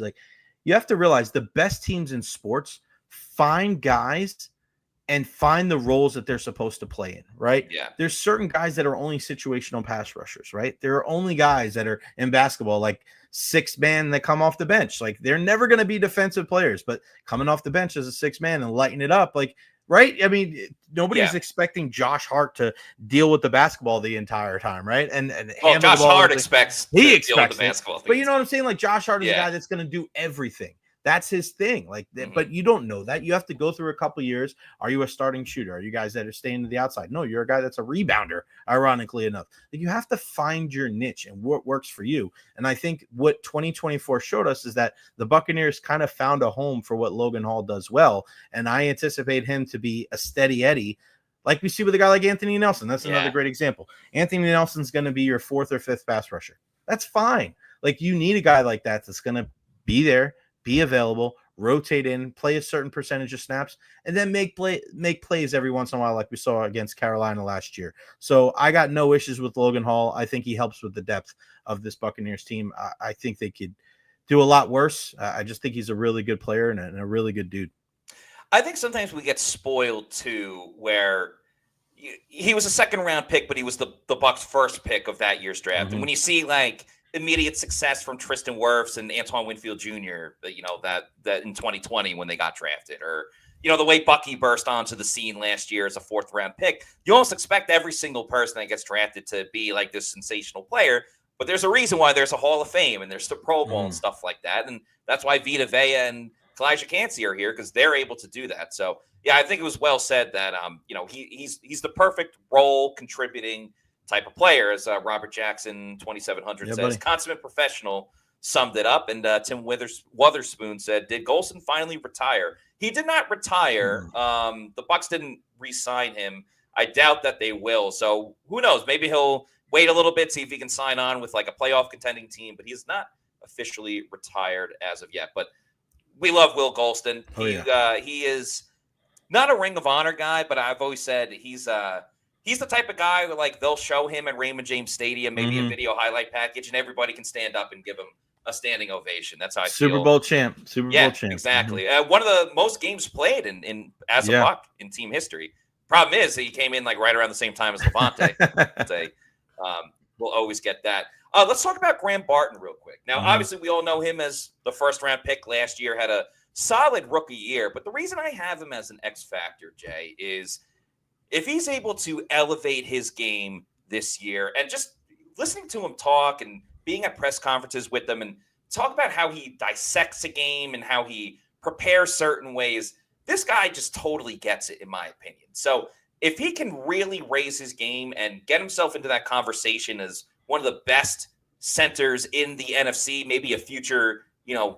you have to realize the best teams in sports find guys and find the roles that they're supposed to play in, right? Yeah. There's certain guys that are only situational pass rushers, right? There are only guys that are in basketball, 6-man that come off the bench. They're never going to be defensive players, but coming off the bench as a 6-man and lighting it up, right? I mean, nobody's expecting Josh Hart to deal with the basketball the entire time, right? And Josh Hart expects the basketball. But you know what I'm saying? Josh Hart is a guy that's going to do everything. that's his thing. Like, but you don't know that. You have to go through a couple years. Are you a starting shooter? Are you guys that are staying to the outside? No, you're a guy that's a rebounder, ironically enough. Like, you have to find your niche and what works for you. And I think what 2024 showed us is that the Buccaneers kind of found a home for what Logan Hall does well. And I anticipate him to be a steady Eddie, like we see with a guy like Anthony Nelson. That's another great example. Anthony Nelson's going to be your 4th or 5th pass rusher. That's fine. Like, you need a guy like that that's going to be there, be available, rotate in, play a certain percentage of snaps, and then make plays every once in a while, like we saw against Carolina last year. So I got no issues with Logan Hall. I think he helps with the depth of this Buccaneers team. I think they could do a lot worse. I just think he's a really good player and a really good dude. I think sometimes we get spoiled too, where he was a 2nd-round pick, but he was the Bucs' first pick of that year's draft. And when you see like immediate success from Tristan Wirfs and Antoine Winfield Jr., that in 2020 when they got drafted, or the way Bucky burst onto the scene last year as a 4th-round pick, you almost expect every single person that gets drafted to be like this sensational player. But there's a reason why there's a Hall of Fame and there's the Pro Bowl and stuff like that, and that's why Vita Vea and Elijah Cansey are here, because they're able to do that. So yeah, I think it was well said that he's the perfect role contributing type of player, as Robert Jackson 2700 says. Buddy. Consummate professional summed it up, and Tim Witherspoon said, "Did Golson finally retire?" He did not retire. The Bucs didn't re-sign him. I doubt that they will. So who knows? Maybe he'll wait a little bit, see if he can sign on with like a playoff contending team. But he is not officially retired as of yet. But we love Will Golston. He is not a Ring of Honor guy, but I've always said he's the type of guy where, like, they'll show him at Raymond James Stadium, maybe a video highlight package, and everybody can stand up and give him a standing ovation. That's how I feel. Super Bowl champ. Exactly. One of the most games played in as a Buck in team history. Problem is, he came in like right around the same time as Levante. We'll always get that. Let's talk about Graham Barton real quick. Now, obviously, we all know him as the 1st-round pick last year, had a solid rookie year. But the reason I have him as an X factor, Jay, is if he's able to elevate his game this year, and just listening to him talk and being at press conferences with them and talk about how he dissects a game and how he prepares certain ways, this guy just totally gets it, in my opinion. So if he can really raise his game and get himself into that conversation as one of the best centers in the NFC, maybe a future,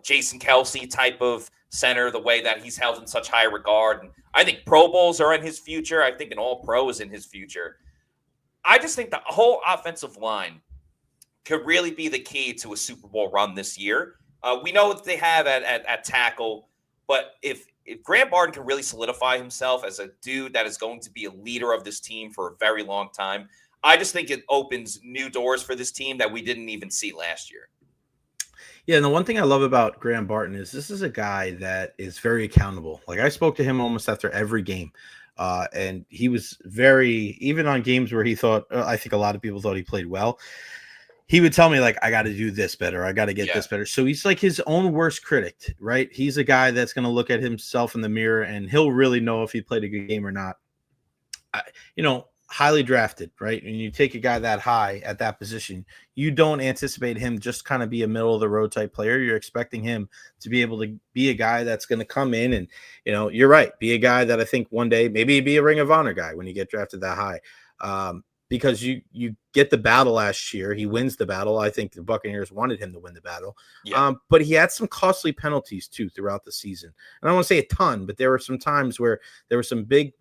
Jason Kelsey type of center, the way that he's held in such high regard. And I think Pro Bowls are in his future. I think an All-Pro is in his future. I just think the whole offensive line could really be the key to a Super Bowl run this year. We know what they have at tackle, but if Graham Barton can really solidify himself as a dude that is going to be a leader of this team for a very long time, I just think it opens new doors for this team that we didn't even see last year. Yeah, and the one thing I love about Graham Barton is this is a guy that is very accountable. Like, I spoke to him almost after every game, and he was even on games where he thought, I think a lot of people thought he played well, he would tell me, like, I got to do this better. I got to get this better. So he's like his own worst critic, right? He's a guy that's going to look at himself in the mirror, and he'll really know if he played a good game or not. Highly drafted, right? And you take a guy that high at that position, you don't anticipate him just kind of be a middle of the road type player. You're expecting him to be able to be a guy that's going to come in and, you're right, be a guy that I think one day maybe be a Ring of Honor guy when you get drafted that high. Because you get the battle last year. He wins the battle. I think the Buccaneers wanted him to win the battle. But he had some costly penalties too throughout the season. And I don't want to say a ton, but there were some times where there were some big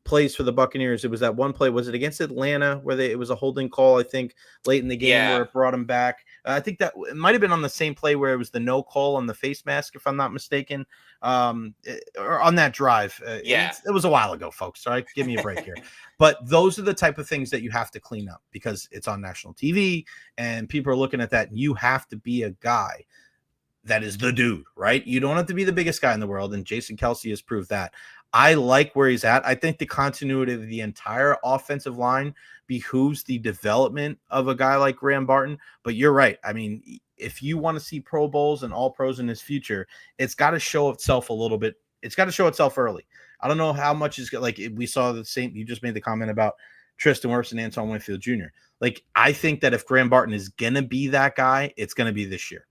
plays for the Buccaneers. It was that one play. Was it against Atlanta where it was a holding call, I think, late in the game where it brought him back? I think that it might have been on the same play where it was the no call on the face mask, if I'm not mistaken, or on that drive. It was a while ago, folks. All right, give me a break here. But those are the type of things that you have to clean up because it's on national TV and people are looking at that. And you have to be a guy that is the dude, right? You don't have to be the biggest guy in the world. And Jason Kelsey has proved that. I like where he's at. I think the continuity of the entire offensive line behooves the development of a guy like Graham Barton. But you're right. I mean, if you want to see Pro Bowls and All Pros in his future, it's got to show itself a little bit. It's got to show itself early. I don't know how much is like we saw the same. You just made the comment about Tristan Wirfs and Antoine Winfield Jr. Like, I think that if Graham Barton is going to be that guy, it's going to be this year.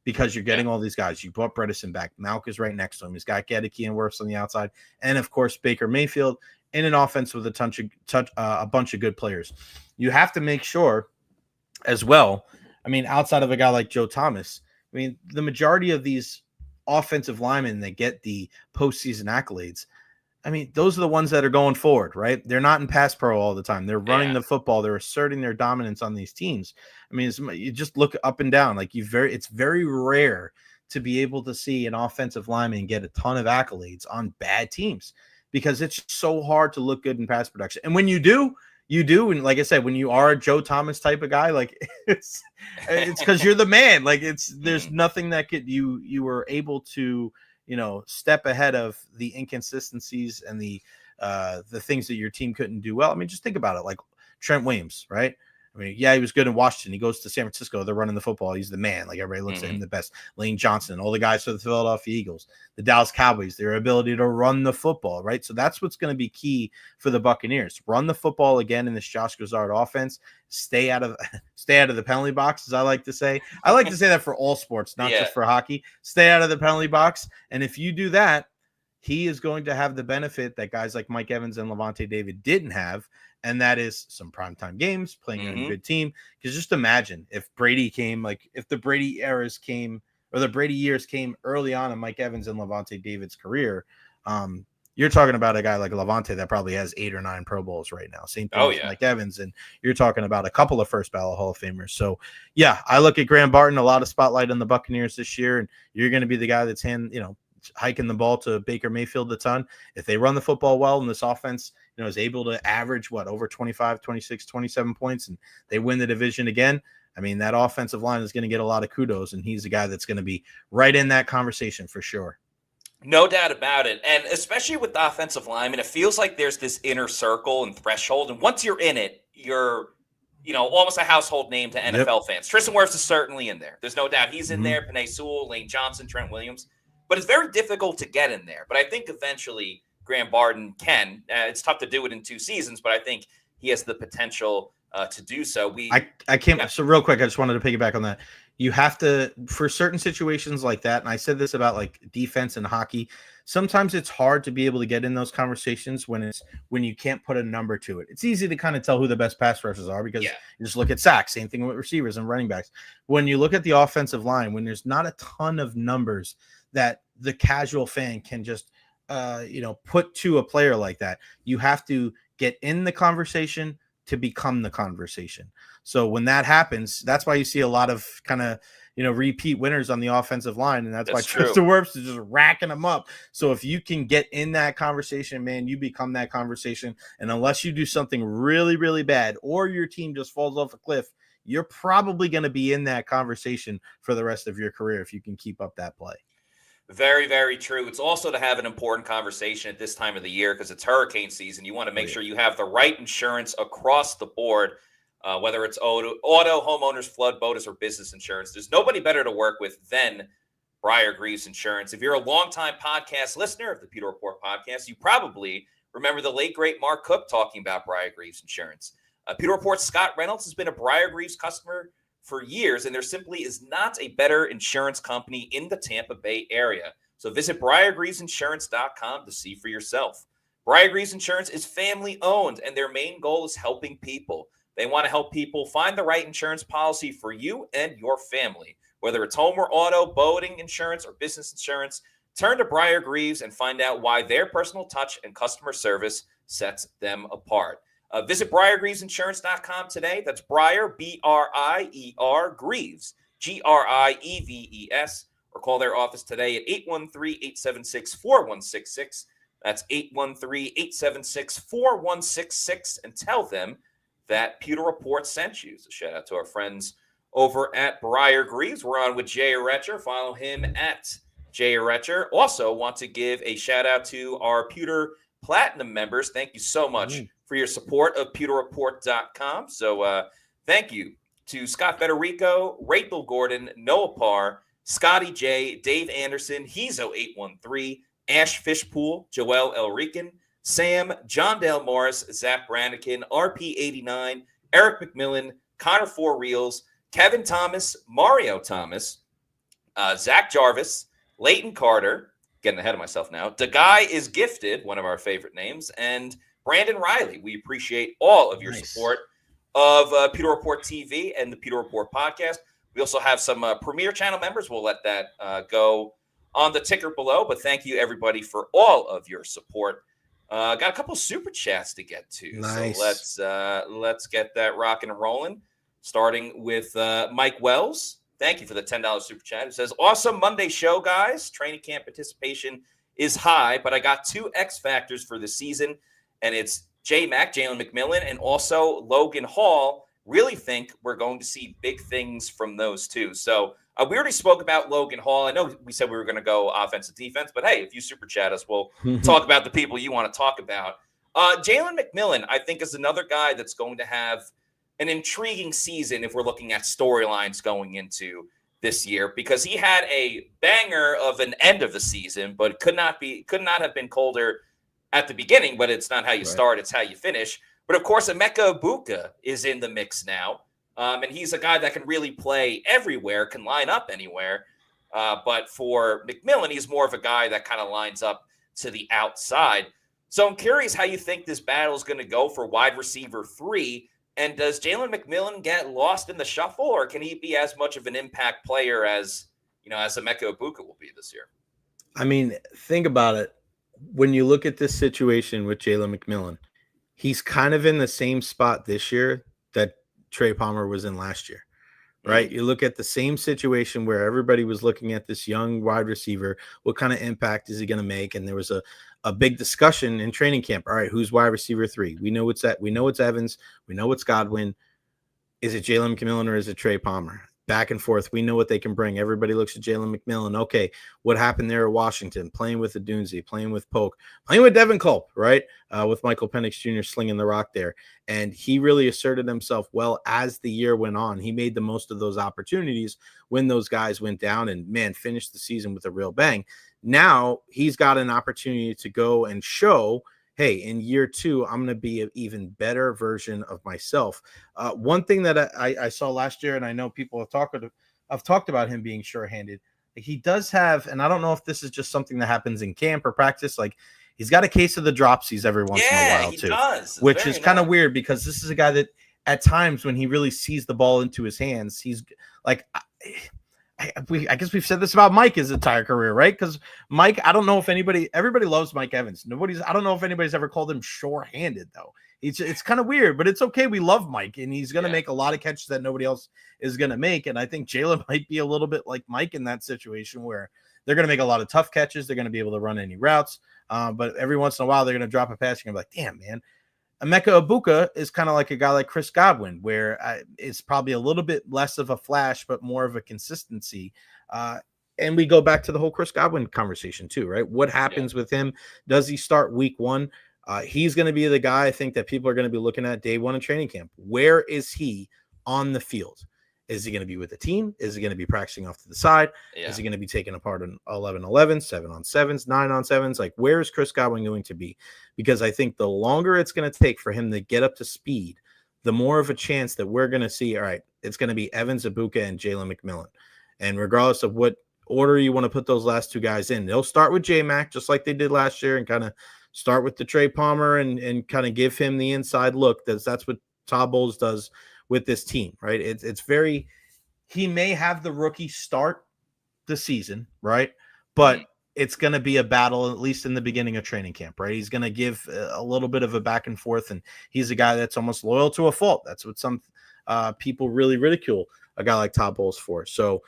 because you're getting all these guys. You brought Bredesen back. Malk is right next to him. He's got Gedeke and Wirfs on the outside. And, of course, Baker Mayfield in an offense with a bunch of good players. You have to make sure as well, I mean, outside of a guy like Joe Thomas, I mean, the majority of these offensive linemen that get the postseason accolades, I mean, those are the ones that are going forward, right? They're not in pass pro all the time. They're running the football. They're asserting their dominance on these teams. I mean, you just look up and down. Like it's very rare to be able to see an offensive lineman get a ton of accolades on bad teams because it's so hard to look good in pass production. And when you do. And like I said, when you are a Joe Thomas type of guy, like it's because you're the man. Like there's nothing that you were able to, step ahead of the inconsistencies and the things that your team couldn't do well. I mean, just think about it. Like Trent Williams, right? I mean, yeah, he was good in Washington. He goes to San Francisco. They're running the football. He's the man. Like everybody looks at him the best. Lane Johnson, all the guys for the Philadelphia Eagles, the Dallas Cowboys, their ability to run the football, right? So that's what's going to be key for the Buccaneers. Run the football again in this Josh Grizzard offense. Stay out of the penalty box, as I like to say. I like to say that for all sports, not just for hockey. Stay out of the penalty box. And if you do that, he is going to have the benefit that guys like Mike Evans and Levante David didn't have. And that is some primetime games, playing on a good team. Because just imagine if Brady came, like if the Brady eras came or the Brady years came early on in Mike Evans and Levante David's career, you're talking about a guy like Levante that probably has 8 or 9 Pro Bowls right now. Same thing with Mike Evans. And you're talking about a couple of first ballot Hall of Famers. So, yeah, I look at Graham Barton, a lot of spotlight on the Buccaneers this year. And you're going to be the guy that's hiking the ball to Baker Mayfield a ton. If they run the football well and this offense, is able to average over 25, 26, 27 points and they win the division again, I mean, that offensive line is going to get a lot of kudos and he's the guy that's going to be right in that conversation for sure. No doubt about it. And especially with the offensive lineman, it feels like there's this inner circle and threshold. And once you're in it, you're, almost a household name to NFL fans. Tristan Wirfs is certainly in there. There's no doubt he's in there. Penei Sewell, Lane Johnson, Trent Williams. But it's very difficult to get in there. But I think eventually Graham Barton can. It's tough to do it in 2 seasons, but I think he has the potential to do so. I can't. Yeah. So real quick, I just wanted to piggyback on that. You have to, for certain situations like that, and I said this about like defense and hockey, sometimes it's hard to be able to get in those conversations when you can't put a number to it. It's easy to kind of tell who the best pass rushers are because you just look at sacks, same thing with receivers and running backs. When you look at the offensive line, when there's not a ton of numbers that the casual fan can just put to a player like that, you have to get in the conversation to become the conversation. So when that happens, that's why you see a lot of kind of, repeat winners on the offensive line. And that's why Tristan Wirfs is just racking them up. So if you can get in that conversation, man, you become that conversation. And unless you do something really, really bad or your team just falls off a cliff, you're probably going to be in that conversation for the rest of your career if you can keep up that play. Very, very true. It's also to have an important conversation at this time of the year because it's hurricane season. You want to make sure you have the right insurance across the board, whether it's auto, homeowners, flood, botus, or business insurance. There's nobody better to work with than Briar Greaves Insurance. If you're a longtime podcast listener of the Pewter Report podcast, you probably remember the late, great Mark Cook talking about Briar Greaves Insurance. Pewter Report's Scott Reynolds has been a Briar Greaves customer for years, and there simply is not a better insurance company in the Tampa Bay area. So visit BriarGreavesInsurance.com to see for yourself. Briar Greaves Insurance is family owned, and their main goal is helping people. They want to help people find the right insurance policy for you and your family. Whether it's home or auto, boating insurance, or business insurance, turn to Briar Greaves and find out why their personal touch and customer service sets them apart. Visit BriarGreavesInsurance.com today. That's Briar, B-R-I-E-R, Greaves, G-R-I-E-V-E-S, or call their office today at 813-876-4166. That's 813-876-4166, and tell them that Pewter Report sent you. So shout out to our friends over at Briar Greaves. We're on with Jay Retcher. Follow him at Jay Retcher. Also want to give a shout out to our Pewter Platinum members. Thank you so much for your support of PewterReport.com. So thank you to Scott Federico, Rachel Gordon, Noah Parr, Scotty J, Dave Anderson, Hezo813, Ash Fishpool, Joel Elrican, Sam, John Dale Morris, Zach Brannikin, RP89, Eric McMillan, Connor Four Reels, Kevin Thomas, Mario Thomas, Zach Jarvis, Leighton Carter, getting ahead of myself now. The guy is gifted, one of our favorite names, and Brandon Riley. We appreciate all of your support of Pewter Report TV and the Pewter Report podcast. We also have some Premier Channel members. We'll let that go on the ticker below. But thank you, everybody, for all of your support. Got a couple super chats to get to. Nice. So let's get that rocking and rolling. Starting with Mike Wells. Thank you for the $10 super chat. It says, awesome Monday show, guys. Training camp participation is high, but I got 2 X factors for the season, and it's J-Mac, Jalen McMillan, and also Logan Hall. Really think we're going to see big things from those two. So we already spoke about Logan Hall. I know we said we were going to go offensive defense, but hey, if you super chat us, we'll talk about the people you want to talk about. Jalen McMillan, I think, is another guy that's going to have an intriguing season if we're looking at storylines going into this year, because he had a banger of an end of the season, but could not have been colder at the beginning. But it's not how you start, it's how you finish. But of course, Emeka Egbuka is in the mix now, and he's a guy that can really play everywhere, can line up anywhere. But for McMillan, he's more of a guy that kind of lines up to the outside. So I'm curious how you think this battle is going to go for wide receiver 3. And does Jalen McMillan get lost in the shuffle, or can he be as much of an impact player as Emeka Egbuka will be this year? I mean, think about it. When you look at this situation with Jalen McMillan, he's kind of in the same spot this year that Trey Palmer was in last year, right? Mm-hmm. You look at the same situation where everybody was looking at this young wide receiver. What kind of impact is he going to make? And there was a big discussion in training camp. All right, who's wide receiver 3? We know it's Evans. We know it's Godwin. Is it Jalen McMillan or is it Trey Palmer? Back and forth. We know what they can bring. Everybody looks at Jalen McMillan. Okay, what happened there at Washington? Playing with Adunze, playing with Polk, playing with Devin Culp, right? With Michael Penix Jr. slinging the rock there. And he really asserted himself well as the year went on. He made the most of those opportunities when those guys went down and, man, finished the season with a real bang. Now he's got an opportunity to go and show, hey, in year 2, I'm going to be an even better version of myself. One thing that I saw last year, and I know people have talked about him being sure-handed. He does have, and I don't know if this is just something that happens in camp or practice, like he's got a case of the dropsies every once in a while too, which is kind of weird because this is a guy that at times when he really sees the ball into his hands, he's like, I guess we've said this about Mike his entire career, right? Because Mike, I don't know if everybody loves Mike Evans. I don't know if anybody's ever called him sure-handed though. It's kind of weird, but it's okay. We love Mike, and he's going to make a lot of catches that nobody else is going to make. And I think Jalen might be a little bit like Mike in that situation where they're going to make a lot of tough catches. They're going to be able to run any routes, but every once in a while they're going to drop a pass. You're going to be like, damn, man. Emeka Egbuka is kind of like a guy like Chris Godwin, where it's probably a little bit less of a flash, but more of a consistency. And we go back to the whole Chris Godwin conversation too, right? What happens with him? Does he start week 1? He's going to be the guy I think that people are going to be looking at day 1 in training camp. Where is he on the field? Is he going to be with the team? Is he going to be practicing off to the side? Yeah. Is he going to be taking apart an 11-11, 7-on-7s, 9-on-7s? Like, where is Chris Godwin going to be? Because I think the longer it's going to take for him to get up to speed, the more of a chance that we're going to see, all right, it's going to be Evans, Egbuka, and Jalen McMillan. And regardless of what order you want to put those last 2 guys in, they'll start with J-Mac, just like they did last year, and kind of start with the Trey Palmer and kind of give him the inside look. That's what Todd Bowles does with this team, right? It's very, he may have the rookie start the season, right? But it's going to be a battle, at least in the beginning of training camp, right? He's going to give a little bit of a back and forth, and he's a guy that's almost loyal to a fault. That's what some people really ridicule a guy like Todd Bowles for. So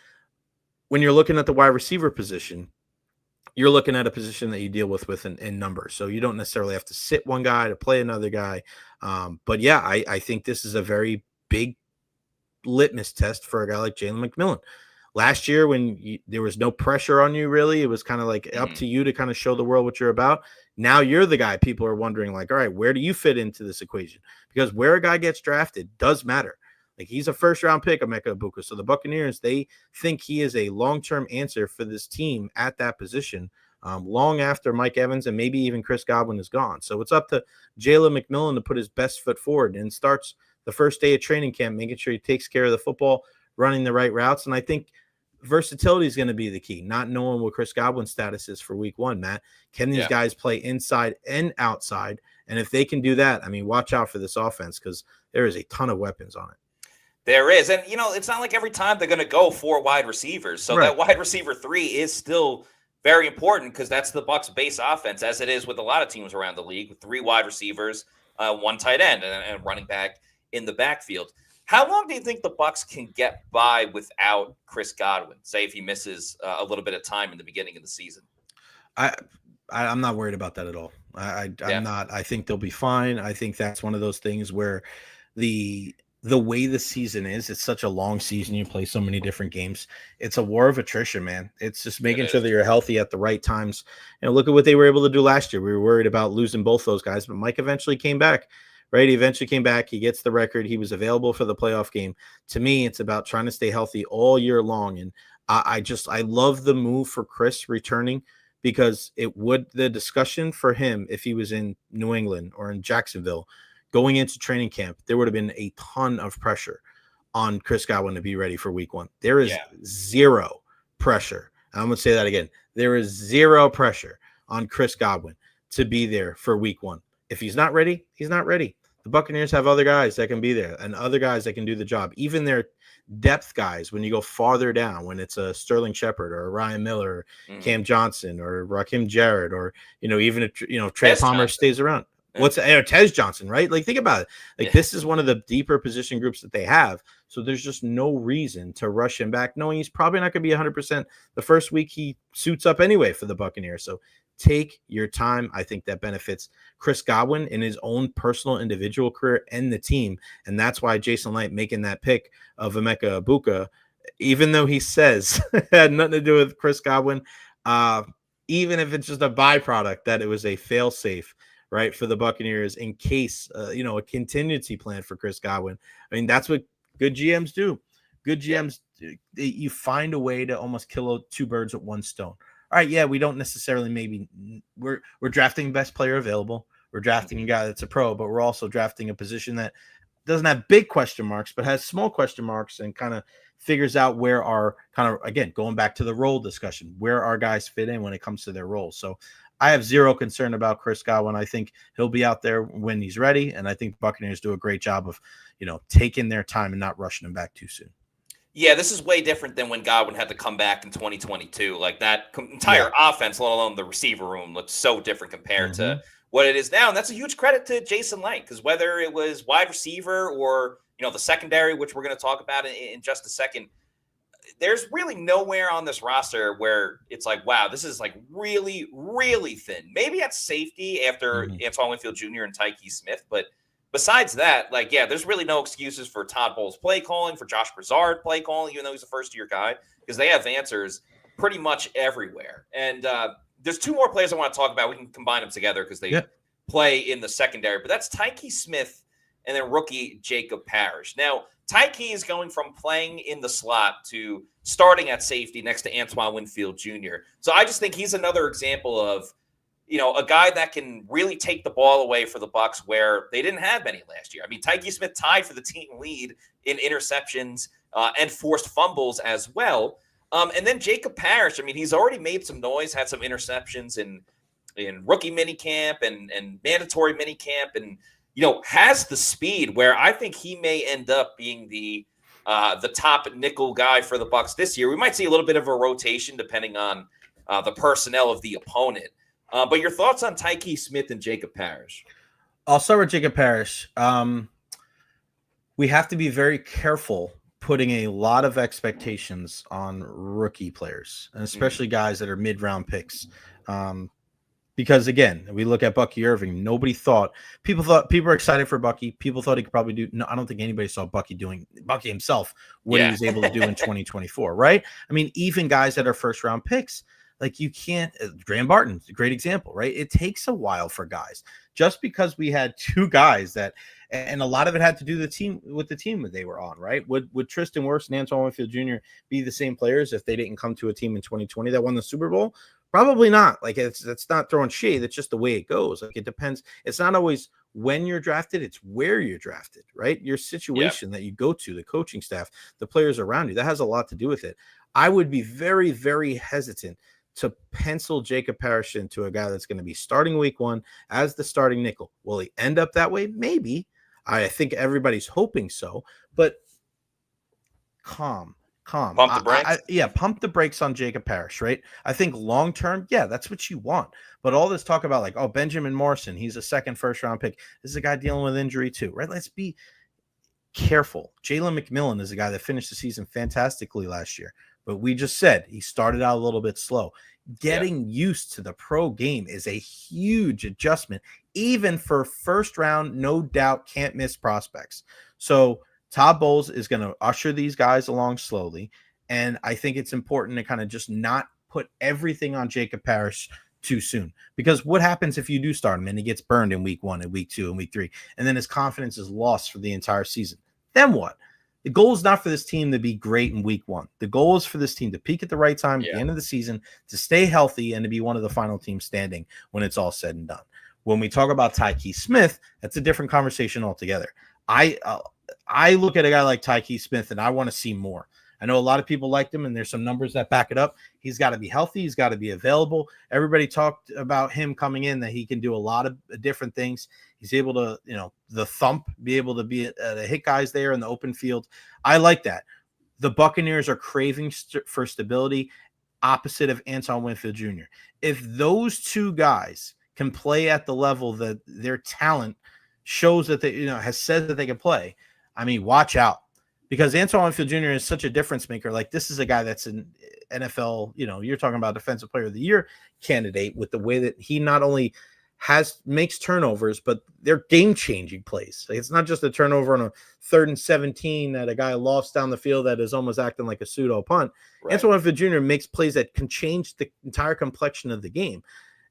when you're looking at the wide receiver position, you're looking at a position that you deal with in numbers. So you don't necessarily have to sit one guy to play another guy. But yeah, I think this is a very big litmus test for a guy like Jalen McMillan. Last year, when there was no pressure on you, really, it was kind of like up to you to kind of show the world what you're about. Now you're the guy people are wondering, like, all right, where do you fit into this equation? Because where a guy gets drafted does matter. Like, he's a first-round pick, Emeka Egbuka. So the Buccaneers, they think he is a long-term answer for this team at that position, long after Mike Evans and maybe even Chris Godwin is gone. So it's up to Jalen McMillan to put his best foot forward and starts the first day of training camp, making sure he takes care of the football, running the right routes. And I think versatility is going to be the key. Not knowing what Chris Godwin's status is for week 1, Matt. Can these guys play inside and outside? And if they can do that, I mean, watch out for this offense because there is a ton of weapons on it. There is. And, it's not like every time they're going to go 4 wide receivers. So that wide receiver 3 is still very important because that's the Bucs base offense, as it is with a lot of teams around the league, with 3 wide receivers, 1 tight end, and running back in the backfield. How long do you think the Bucs can get by without Chris Godwin? Say if he misses a little bit of time in the beginning of the season. I'm not worried about that at all. I'm not. I think they'll be fine. I think that's one of those things where the way the season is, it's such a long season. You play so many different games. It's a war of attrition, man. It's just making sure that you're healthy at the right times. Look at what they were able to do last year. We were worried about losing both those guys, but Mike eventually came back. Right, he eventually came back. He gets the record. He was available for the playoff game. To me, it's about trying to stay healthy all year long. And I love the move for Chris returning because the discussion for him, if he was in New England or in Jacksonville going into training camp, there would have been a ton of pressure on Chris Godwin to be ready for week 1. There is zero pressure. I'm going to say that again. There is zero pressure on Chris Godwin to be there for week 1. If he's not ready, he's not ready. The Buccaneers have other guys that can be there and other guys that can do the job. Even their depth guys, when you go farther down, when it's a Sterling Shepard or a Ryan Miller, or Cam Johnson or Raheem Jarrett, or, even if, Trey Palmer stays around. What's Tez Johnson, right? Like, think about it. This is one of the deeper position groups that they have. So there's just no reason to rush him back, knowing he's probably not going to be 100% the first week he suits up anyway for the Buccaneers. So take your time. I think that benefits Chris Godwin in his own personal individual career and the team. And that's why Jason Light making that pick of Emeka Egbuka, even though he says it had nothing to do with Chris Godwin, even if it's just a byproduct that it was a fail-safe, right, for the Buccaneers in case, a contingency plan for Chris Godwin. I mean, that's what good GMs do. Good GMs, you find a way to almost kill 2 birds with 1 stone. All right, we don't necessarily we're drafting best player available. We're drafting a guy that's a pro, but we're also drafting a position that doesn't have big question marks, but has small question marks and kind of figures out where our again, going back to the role discussion, where our guys fit in when it comes to their roles. So I have zero concern about Chris Godwin. I think he'll be out there when he's ready. And I think the Buccaneers do a great job of, taking their time and not rushing him back too soon. Yeah, this is way different than when Godwin had to come back in 2022. Like that entire offense, let alone the receiver room, looks so different compared to what it is now. And that's a huge credit to Jason Light, because whether it was wide receiver or, the secondary, which we're going to talk about in just a second, there's really nowhere on this roster where it's like, wow, this is like really, really thin. Maybe at safety after Antoine Winfield Jr. and Tyke Smith, but besides that, there's really no excuses for Todd Bowles play calling, for Josh Broussard play calling, even though he's a first-year guy, because they have answers pretty much everywhere. And there's 2 more players I want to talk about. We can combine them together because they play in the secondary. But that's Tyke Smith and then rookie Jacob Parrish. Now, Tyke is going from playing in the slot to starting at safety next to Antoine Winfield Jr. So I just think he's another example of, a guy that can really take the ball away for the Bucs where they didn't have any last year. I mean, Tyke Smith tied for the team lead in interceptions and forced fumbles as well. And then Jacob Parrish, I mean, he's already made some noise, had some interceptions in rookie minicamp and mandatory minicamp, and has the speed where I think he may end up being the top nickel guy for the Bucs this year. We might see a little bit of a rotation depending on the personnel of the opponent. But your thoughts on Tyke Smith and Jacob Parrish? I'll start with Jacob Parrish. We have to be very careful putting a lot of expectations on rookie players, and especially guys that are mid-round picks. Because again, we look at Bucky Irving. People were excited for Bucky. People thought he could probably do. No, I don't think anybody saw Bucky himself what he was able to do in 2024. Right? I mean, even guys that are first round picks, like you can't. Graham Barton, a great example, right? It takes a while for guys. Just because we had 2 guys that, and a lot of it had to do with the team that they were on, right? Would Tristan Wirfs and Antoine Winfield Jr. be the same players if they didn't come to a team in 2020 that won the Super Bowl? Probably not. Like it's not throwing shade. It's just the way it goes. Like it depends. It's not always when you're drafted. It's where you're drafted, right? Your situation that you go to, the coaching staff, the players around you, that has a lot to do with it. I would be very, very hesitant to pencil Jacob Parrish into a guy that's going to be starting week 1 as the starting nickel. Will he end up that way? Maybe. I think everybody's hoping so, but calm. Pump the brakes. Pump the brakes on Jacob Parrish, right? I think long term, yeah, that's what you want. But all this talk about like, oh, Benjamin Morrison, he's a second first round pick. This is a guy dealing with injury too, right? Let's be careful. Jalen McMillan is a guy that finished the season fantastically last year, but we just said he started out a little bit slow. Getting used to the pro game is a huge adjustment, even for first round, no doubt, can't miss prospects. So Todd Bowles is going to usher these guys along slowly. And I think it's important to kind of just not put everything on Jacob Parrish too soon, because what happens if you do start him and he gets burned in week 1 and week 2 and week 3, and then his confidence is lost for the entire season? Then what? The goal is not for this team to be great in week 1. The goal is for this team to peak at the right time at the end of the season, to stay healthy, and to be one of the final teams standing when it's all said and done. When we talk about Tyke Smith, that's a different conversation altogether. I look at a guy like Tyke Smith and I want to see more. I know a lot of people liked him, and there's some numbers that back it up. He's got to be healthy. He's got to be available. Everybody talked about him coming in, that he can do a lot of different things. He's able to, the thump, be able to be to hit guys there in the open field. I like that. The Buccaneers are craving for stability, opposite of Antoine Winfield Jr. If those two guys can play at the level that their talent shows that they, has said that they can play, I mean, watch out. Because Antoine Winfield Jr. is such a difference maker. Like, this is a guy that's an NFL, you're talking about Defensive Player of the Year candidate, with the way that he not only makes turnovers, but they're game-changing plays. Like, it's not just a turnover on a 3rd and 17 that a guy lofts down the field that is almost acting like a pseudo punt. Right. Antoine Winfield Jr. makes plays that can change the entire complexion of the game.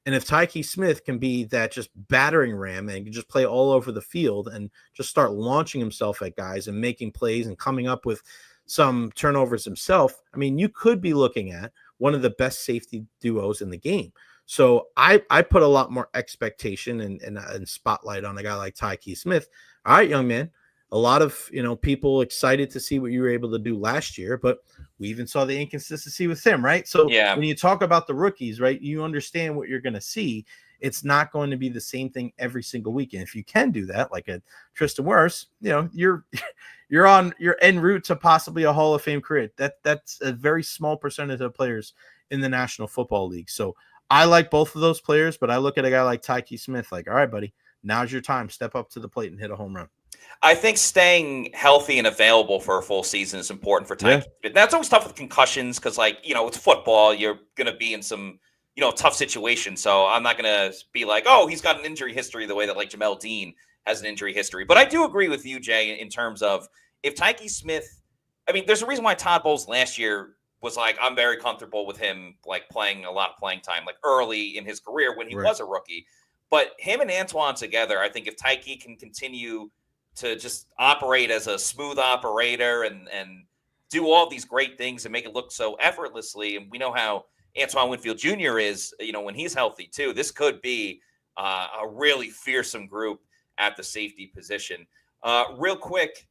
And if Tyke Smith can be that just battering ram and can just play all over the field and just start launching himself at guys and making plays and coming up with some turnovers himself, I mean, you could be looking at one of the best safety duos in the game. So I put a lot more expectation and spotlight on a guy like Tyke Smith. All right, young man. A lot of, people excited to see what you were able to do last year, but we even saw the inconsistency with him, right? So when you talk about the rookies, right, you understand what you're going to see. It's not going to be the same thing every single weekend. If you can do that, like a Tristan Wirfs, you're en route to possibly a Hall of Fame career. That's a very small percentage of players in the National Football League. So I like both of those players, but I look at a guy like Tyke Smith, like, all right, buddy, now's your time. Step up to the plate and hit a home run. I think staying healthy and available for a full season is important for Tyke. Yeah. That's always tough with concussions because, it's football. You're going to be in some, tough situations. So I'm not going to be like, oh, he's got an injury history the way that, like, Jamel Dean has an injury history. But I do agree with you, Jay, in terms of if Tyke Smith – I mean, there's a reason why Todd Bowles last year was like, I'm very comfortable with him, like, playing a lot of playing time, like, early in his career when he was a rookie. But him and Antoine together, I think if Tyke can continue – to just operate as a smooth operator and do all these great things and make it look so effortlessly. And we know how Antoine Winfield Jr. is, when he's healthy too. This could be a really fearsome group at the safety position. Real quick,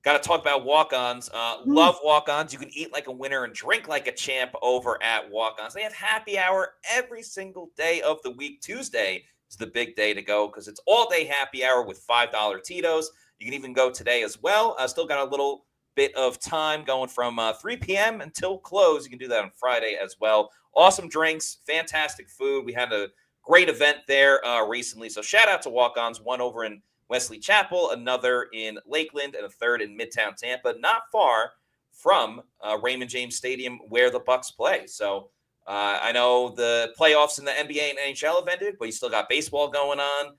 got to talk about walk-ons. Love walk-ons. You can eat like a winner and drink like a champ over at walk-ons. They have happy hour every single day of the week. Tuesday is the big day to go because it's all-day happy hour with $5 Tito's. You can even go today as well. Still got a little bit of time going from 3 p.m. until close. You can do that on Friday as well. Awesome drinks, fantastic food. We had a great event there recently. So shout out to walk-ons, one over in Wesley Chapel, another in Lakeland, and a third in Midtown Tampa, not far from Raymond James Stadium where the Bucs play. So I know the playoffs in the NBA and NHL have ended, but you still got baseball going on.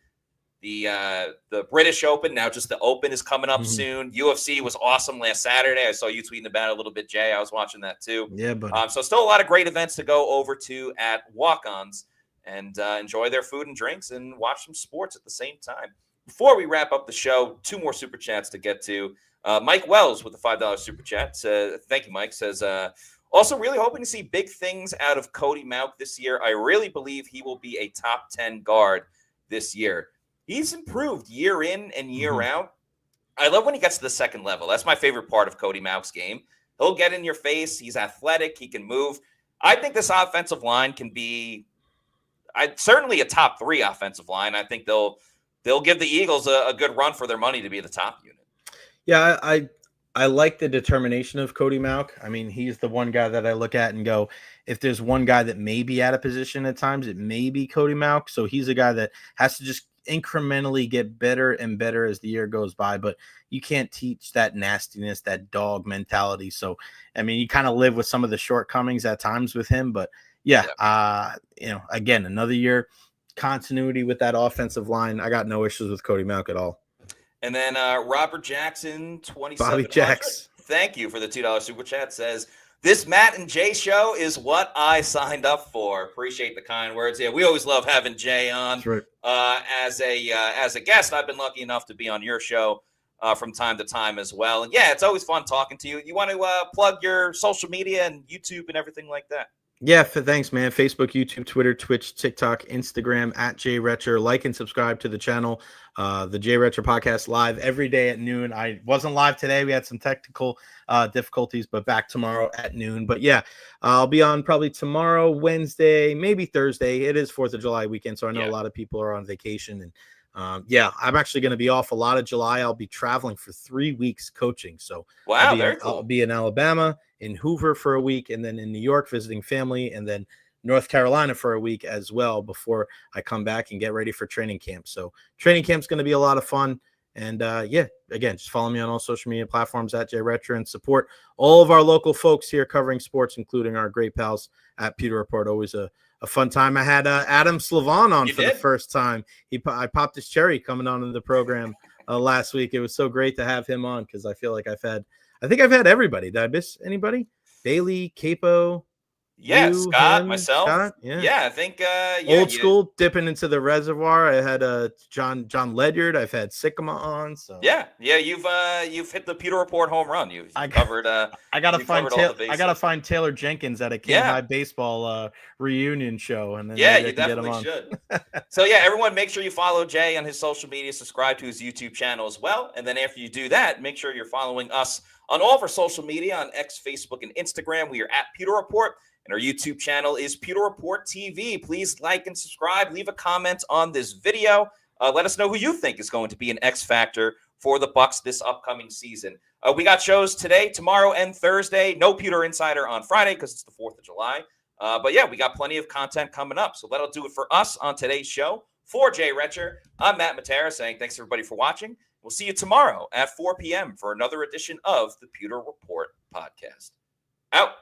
The British Open, now just the Open, is coming up soon. UFC was awesome last Saturday. I saw you tweeting about it a little bit, Jay. I was watching that too. Yeah, but so still a lot of great events to go over to at Walk-Ons and enjoy their food and drinks and watch some sports at the same time. Before we wrap up the show, 2 more super chats to get to. Mike Wells with the $5 super chat. Thank you, Mike. Says, also really hoping to see big things out of Cody Mauch this year. I really believe he will be a top 10 guard this year. He's improved year in and year out. I love when he gets to the second level. That's my favorite part of Cody Mauch's game. He'll get in your face. He's athletic. He can move. I think this offensive line can be certainly a top 3 offensive line. I think they'll give the Eagles a good run for their money to be the top unit. Yeah, I like the determination of Cody Mauch. I mean, he's the one guy that I look at and go, if there's one guy that may be out of position at times, it may be Cody Mauch. So he's a guy that has to just incrementally get better and better as the year goes by. But you can't teach that nastiness, that dog mentality. So, I mean, you kind of live with some of the shortcomings at times with him. But yeah, again, another year, continuity with that offensive line. I got no issues with Cody Mauch at all. And then Robert Jackson, 2700. Bobby Jacks. Thank you for the $2 super chat. Says, this Matt and Jay show is what I signed up for. Appreciate the kind words. Yeah, we always love having Jay on. That's right. As a guest. I've been lucky enough to be on your show from time to time as well. And yeah, it's always fun talking to you. You want to plug your social media and YouTube and everything like that? Yeah, thanks, man. Facebook, YouTube, Twitter, Twitch, TikTok, Instagram, @JRetcher. Like and subscribe to the channel. The Jay Retcher podcast live every day at noon. I wasn't live today. We had some technical difficulties, but back tomorrow at noon. But yeah, I'll be on probably tomorrow, Wednesday, maybe Thursday. It is 4th of July weekend, so I know a lot of people are on vacation. And I'm actually going to be off a lot of July. I'll be traveling for 3 weeks coaching. So wow, I'll be in Alabama, in Hoover for a week, and then in New York visiting family, and then North Carolina for a week as well before I come back and get ready for training camp. So training camp's going to be a lot of fun. And again, just follow me on all social media platforms @JRetcher and support all of our local folks here covering sports, including our great pals at Pewter Report. Always a fun time. I had Adam Slavon on the first time. I popped his cherry coming on to the program last week. It was so great to have him on because I feel like I've had everybody. Did I miss anybody? Bailey, Capo. Yeah, Scott, myself. Scott, yeah, I think old school dipping into the reservoir. I had John Ledyard. I've had Sycamore on. So yeah, you've hit the Pewter Report home run. I gotta find Taylor Jenkins at a King High baseball reunion show, and then you definitely should. So yeah, everyone, make sure you follow Jay on his social media, subscribe to his YouTube channel as well, and then after you do that, make sure you're following us on all of our social media on X, Facebook, and Instagram. We are at Pewter Report. And our YouTube channel is Pewter Report TV. Please like and subscribe. Leave a comment on this video. Let us know who you think is going to be an X factor for the Bucs this upcoming season. We got shows today, tomorrow, and Thursday. No Pewter Insider on Friday because it's the 4th of July. But yeah, we got plenty of content coming up. So that'll do it for us on today's show. For Jay Retcher, I'm Matt Matera saying thanks everybody for watching. We'll see you tomorrow at 4 p.m. for another edition of the Pewter Report podcast. Out.